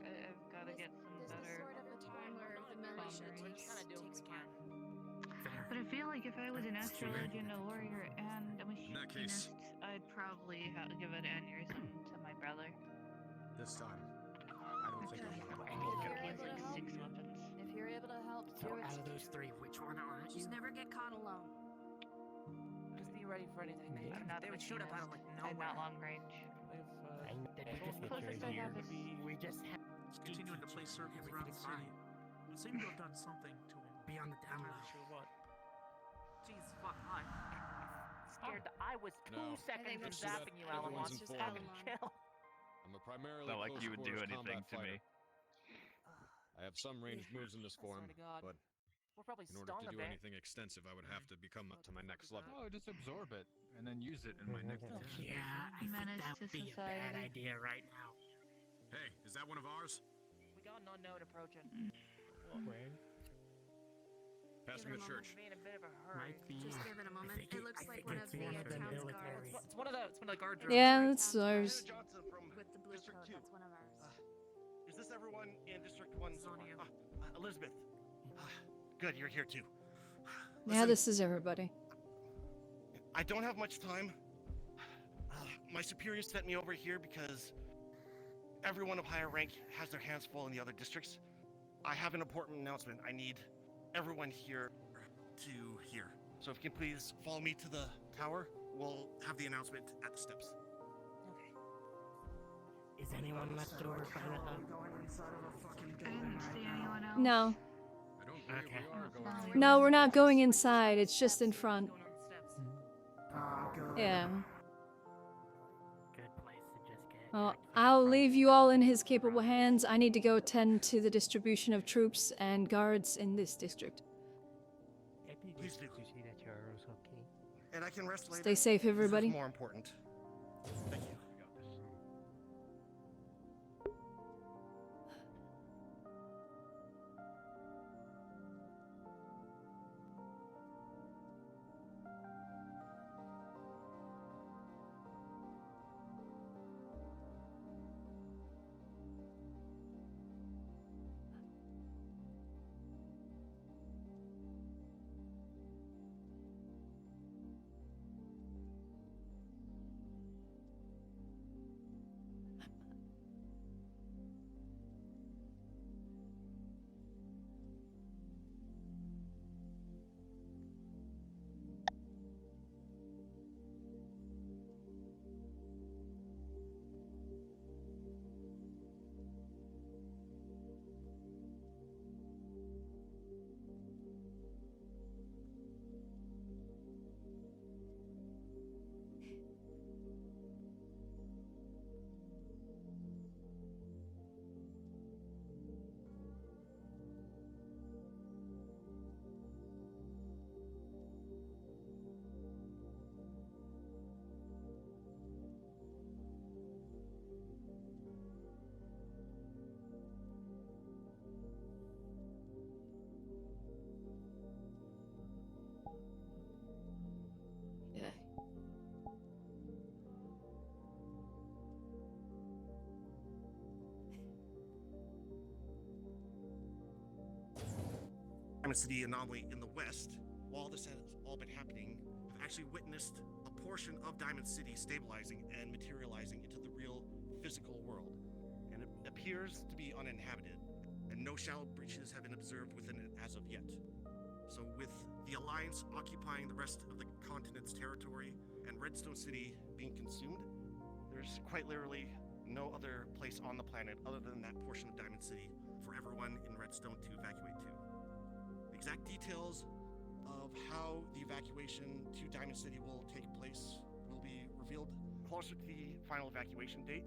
I've got to get some This is better. sort of the time where the militia takes time. But I feel like if I was an astral legend, a warrior, and a In that case- machinist, I'd probably give an aneurysm to my brother. This time, I don't think I'm gonna If let you're you able to help, 6 weapons. if you're able to help, So do it. out of those three, which one are you? Just never get caught alone. Just be ready for anything. I'm not They would shoot up out of like I'm nowhere. not long range. I know that Closest I have is we just have Continuing to play circles around the city. It seemed to have done something to him. be on the down I'm low. not sure what. Jeez, fuck, hi. Scared that I was 2 No. seconds from Just so that zapping you, everyone's Alamos. Just informed. fucking chill. I'm a primarily Not like close you would do quarters anything combat to me. fighter. I have some ranged moves in this form, to God. but We're probably in order stung to a do bit. anything extensive, I would have to become up to my next level. Oh, just absorb it and then use it in my next attack. Yeah, I think Menace that to would be a bad society. idea right now. Hey, is that one of ours? We got an unknown approaching. Where? Passing the church. Be in a bit of a hurry. Might be. Just give it a moment. think It looks I like think one it's of the one of the town's military. guards. It's one of the guard drones. Yeah, right? that's ours. Johnson from With the blue District coat, 2. that's one of ours. Is this everyone in District 1 so Zonia. far? Elizabeth. Good, you're here too. Yeah, Listen, this is everybody. I don't have much time. My superiors sent me over here because everyone of higher rank has their hands full in the other districts. I have an important announcement. I need everyone here to hear. So if you can please follow me to the tower, we'll have the announcement at the steps. Is anyone left over by the hub? I didn't see anyone else. No. I don't believe Okay. we are going. No, we're not going inside. It's just in front. Going on the steps. Yeah. Good place to just get. Well, I'll leave you all in his capable hands. I need to go tend to the distribution of troops and guards in this district. Please do. see that Charo's okay? And I can rest later. Stay safe, everybody. This is more important. Thank you. Yeah. Diamond City anomaly in the west, while this has all been happening, I've actually witnessed a portion of Diamond City stabilizing and materializing into the real physical world. And it appears to be uninhabited, and no shallow breaches have been observed within it as of yet. So with the Alliance occupying the rest of the continent's territory and Redstone City being consumed, there's quite literally no other place on the planet other than that portion of Diamond City for everyone in Redstone to evacuate to. The exact details of how the evacuation to Diamond City will take place will be revealed closer to the final evacuation date.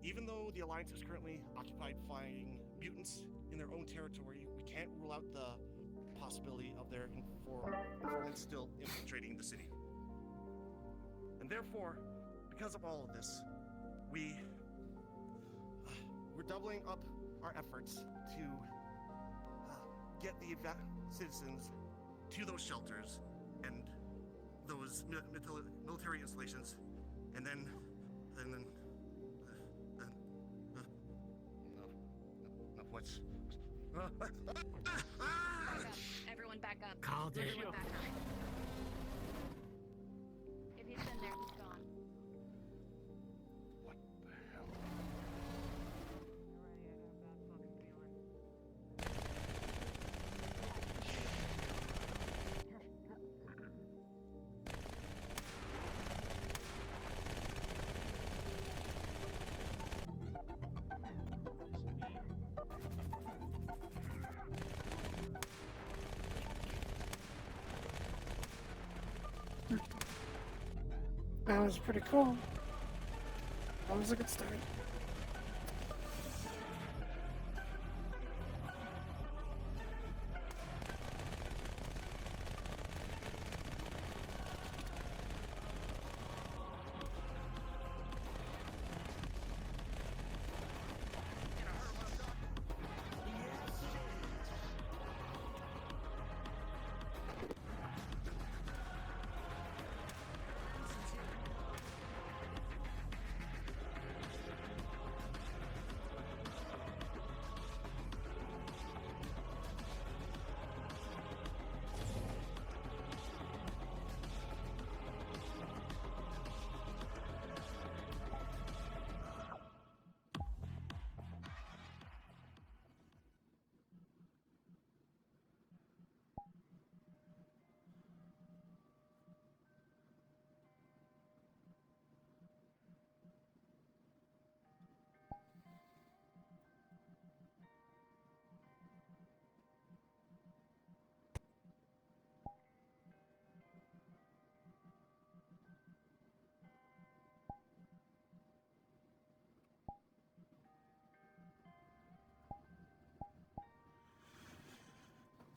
Even though the Alliance is currently occupied fighting mutants in their own territory, we can't rule out the possibility of their informants still infiltrating the city. And therefore, because of all of this, we're doubling up our efforts to get the citizens to those shelters and those military installations, and then what's Everyone back up. Called it. Everyone back up. If he's in there, he's gone. What the hell? That was pretty cool. That was a good start.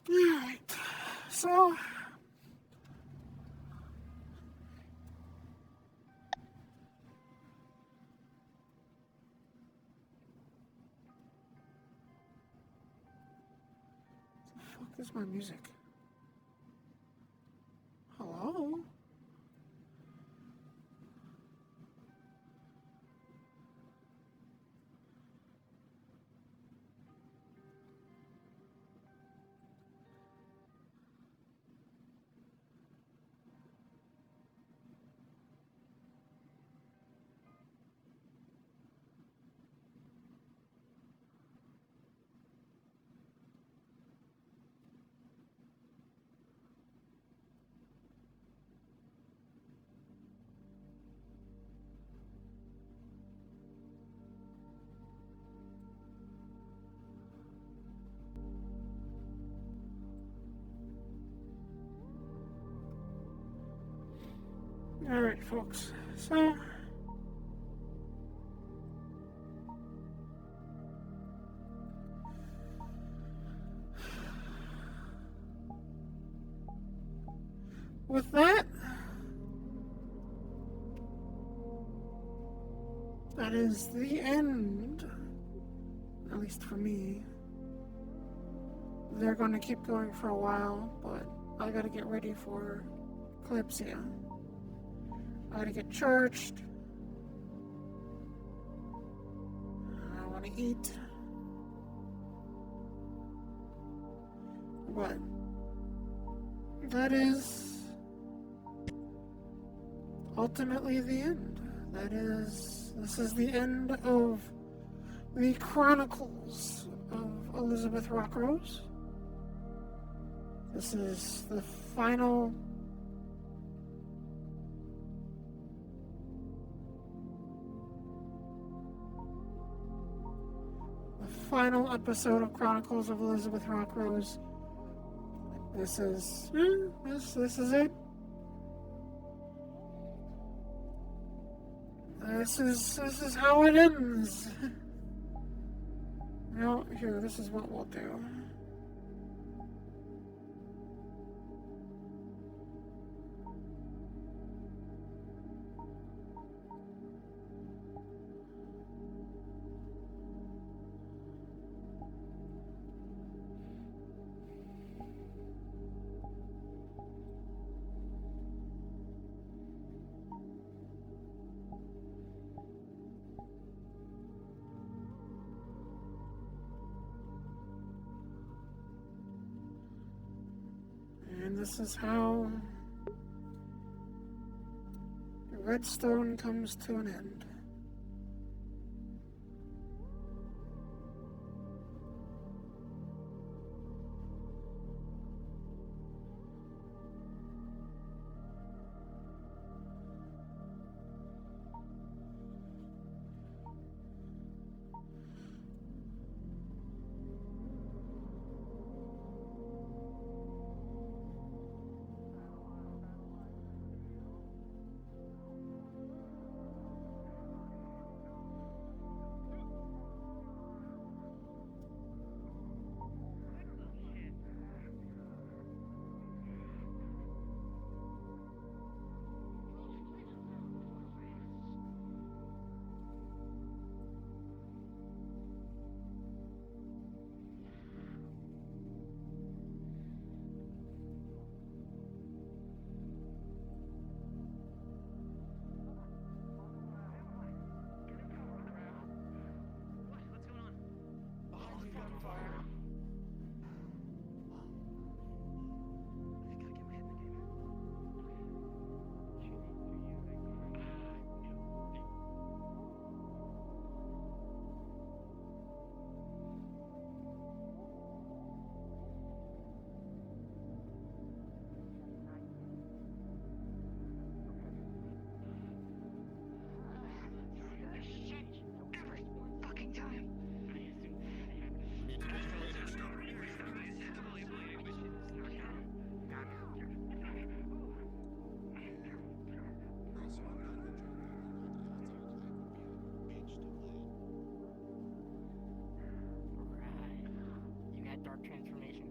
Alright, so fuck is my music? Hello? Alright, folks. So, with that, that is the end, at least for me. They're going to keep going for a while, but I gotta get ready for Calypsia. I gotta get charged. I want to eat. But that is ultimately the end. This is the end of the Chronicles of Elizibeth Rockrose. This is the final episode of Chronicles of Elizibeth Rockrose. This is it. This is how it ends. Now, here, this is what we'll do. And this is how Redstone comes to an end. Dark transformation.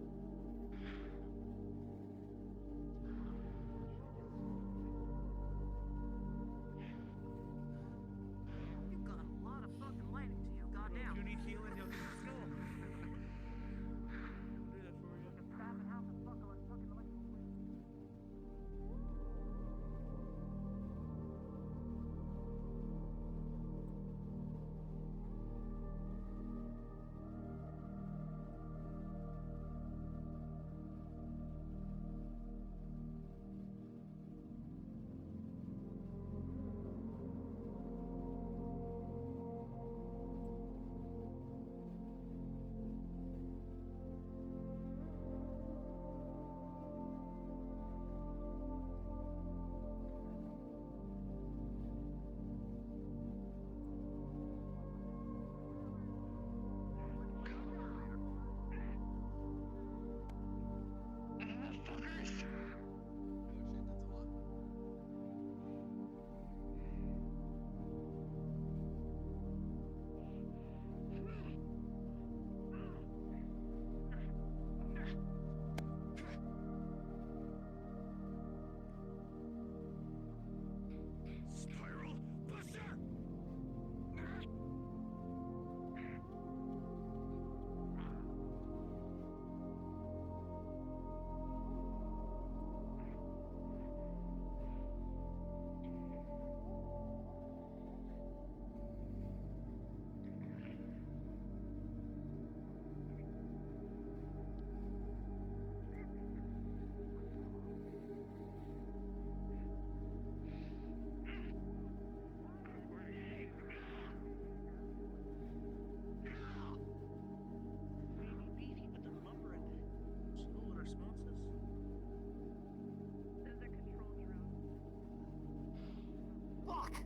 You've got a lot of fucking lightning to you, goddamn. You need healing, he'll get the skull. I'll do that for you. Fuck.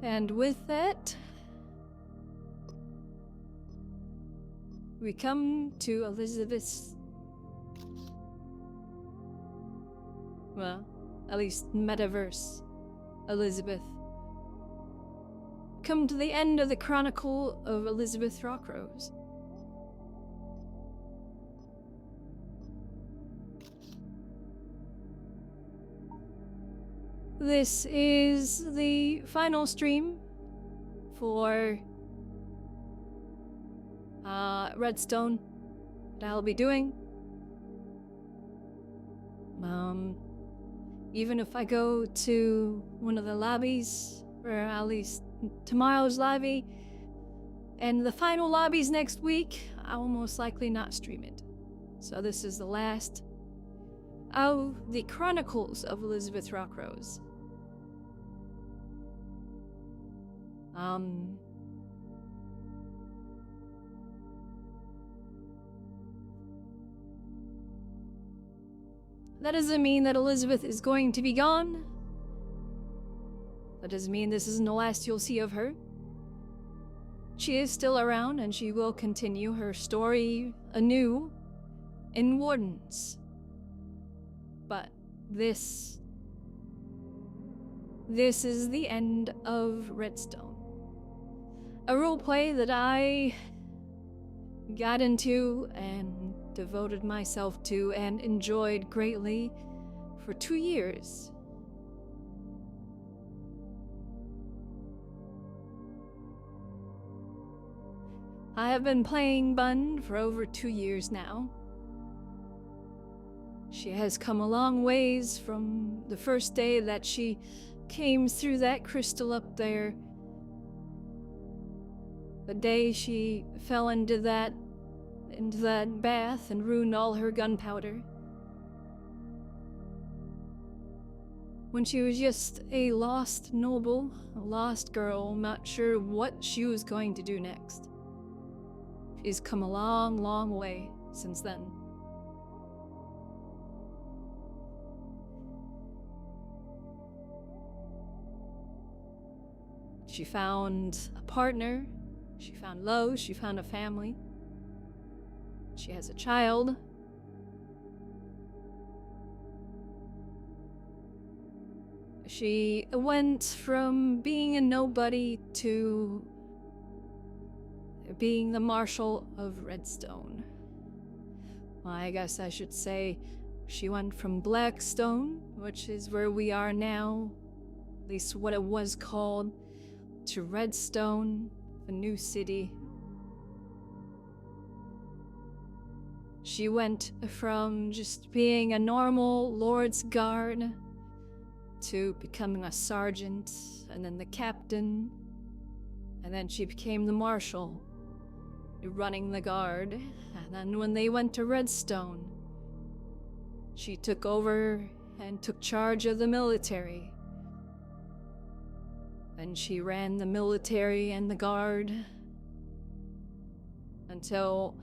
And with that, we come to Elizabeth's, well, at least metaverse Elizabeth. Come to the end of the Chronicle of Elizabeth Rockrose. This is the final stream for Redstone that I'll be doing. Even if I go to one of the lobbies, or at least tomorrow's lobby, and the final lobbies next week, I will most likely not stream it. So this is the last of the Chronicles of Elizabeth Rockrose. That doesn't mean that Elizabeth is going to be gone. That doesn't mean this isn't the last you'll see of her. She is still around, and she will continue her story anew in Wardens. But this is the end of Redstone. A roleplay that I got into and devoted myself to and enjoyed greatly for 2 years. I have been playing Bun for over 2 years now. She has come a long ways from the first day that she came through that crystal up there. The day she fell into that bath and ruined all her gunpowder. When she was just a lost noble, a lost girl, not sure what she was going to do next. She's come a long, long way since then. She found a partner, she found love, she found a family. She has a child. She went from being a nobody to being the Marshal of Redstone. Well, I guess I should say she went from Blackstone, which is where we are now, at least what it was called, to Redstone, the new city. She went from just being a normal Lord's Guard to becoming a sergeant, and then the captain, and then she became the marshal, running the guard. And then when they went to Redstone, she took over and took charge of the military. And she ran the military and the guard until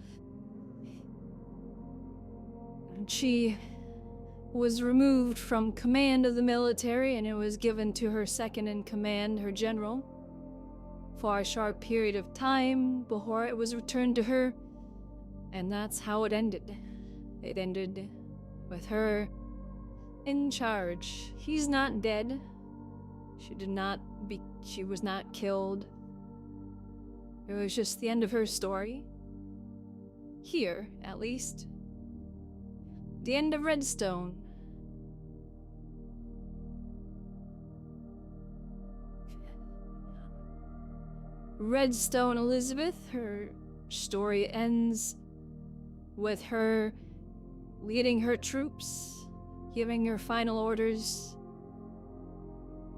she was removed from command of the military, and it was given to her second in command, her general, for a short period of time before it was returned to her. And that's how it ended. It ended with her in charge. He's not dead. She was not killed. It was just the end of her story. Here, at least. The end of Redstone. Redstone Elizabeth, her story ends with her leading her troops, giving her final orders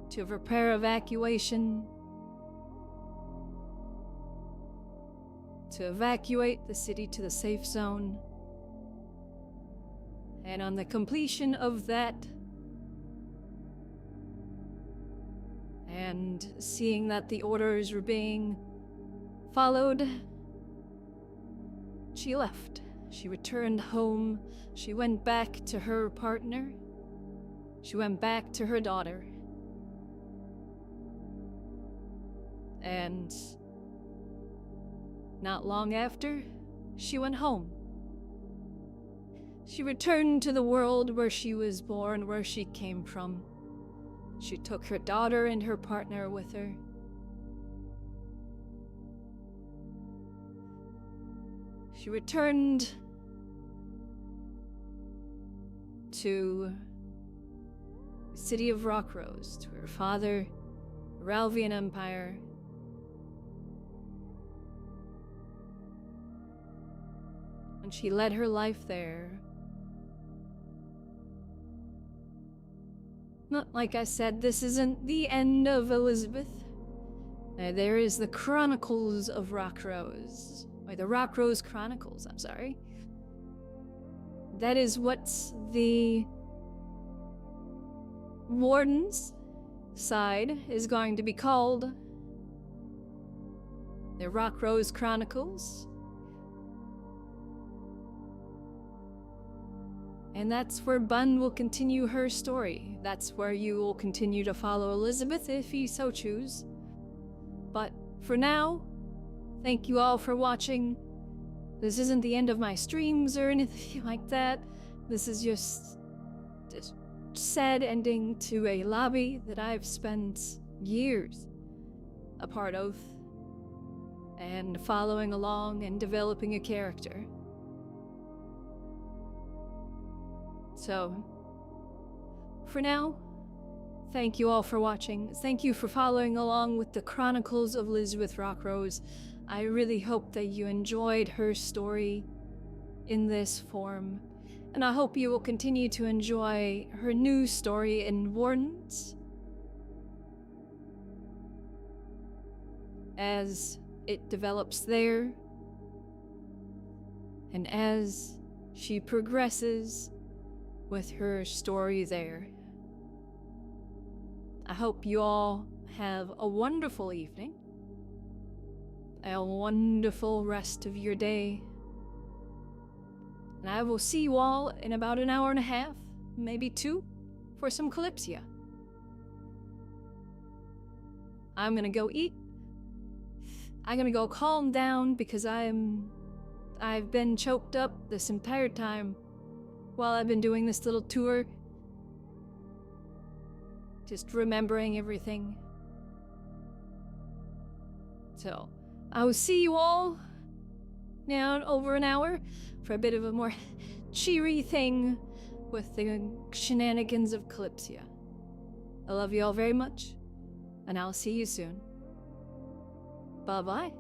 to prepare evacuation, to evacuate the city to the safe zone. And on the completion of that, and seeing that the orders were being followed, she left. She returned home. She went back to her partner. She went back to her daughter. And not long after, she went home. She returned to the world where she was born, where she came from. She took her daughter and her partner with her. She returned to the city of Rockrose, to her father, the Ralvian Empire. And she led her life there. Not like I said, this isn't the end of Elizabeth. There is the Chronicles of Rockrose. Or the Rockrose Chronicles, I'm sorry. That is what the Warden's side is going to be called. The Rockrose Chronicles. And that's where Bun will continue her story. That's where you will continue to follow Elizabeth if you so choose. But for now, thank you all for watching. This isn't the end of my streams or anything like that. This is just a sad ending to a lobby that I've spent years a part of and following along and developing a character. So, for now, thank you all for watching. Thank you for following along with the Chronicles of Elizabeth Rockrose. I really hope that you enjoyed her story in this form, and I hope you will continue to enjoy her new story in Wardens as it develops there, and as she progresses with her story there. I hope you all have a wonderful evening, a wonderful rest of your day, and I will see you all in about an hour and a half, maybe 2, for some Calypsia. I'm gonna go eat. I'm gonna go calm down because I've been choked up this entire time while I've been doing this little tour. Just remembering everything. So, I will see you all now in over an hour for a bit of a more cheery thing with the shenanigans of Calypsia. I love you all very much, and I'll see you soon. Bye-bye.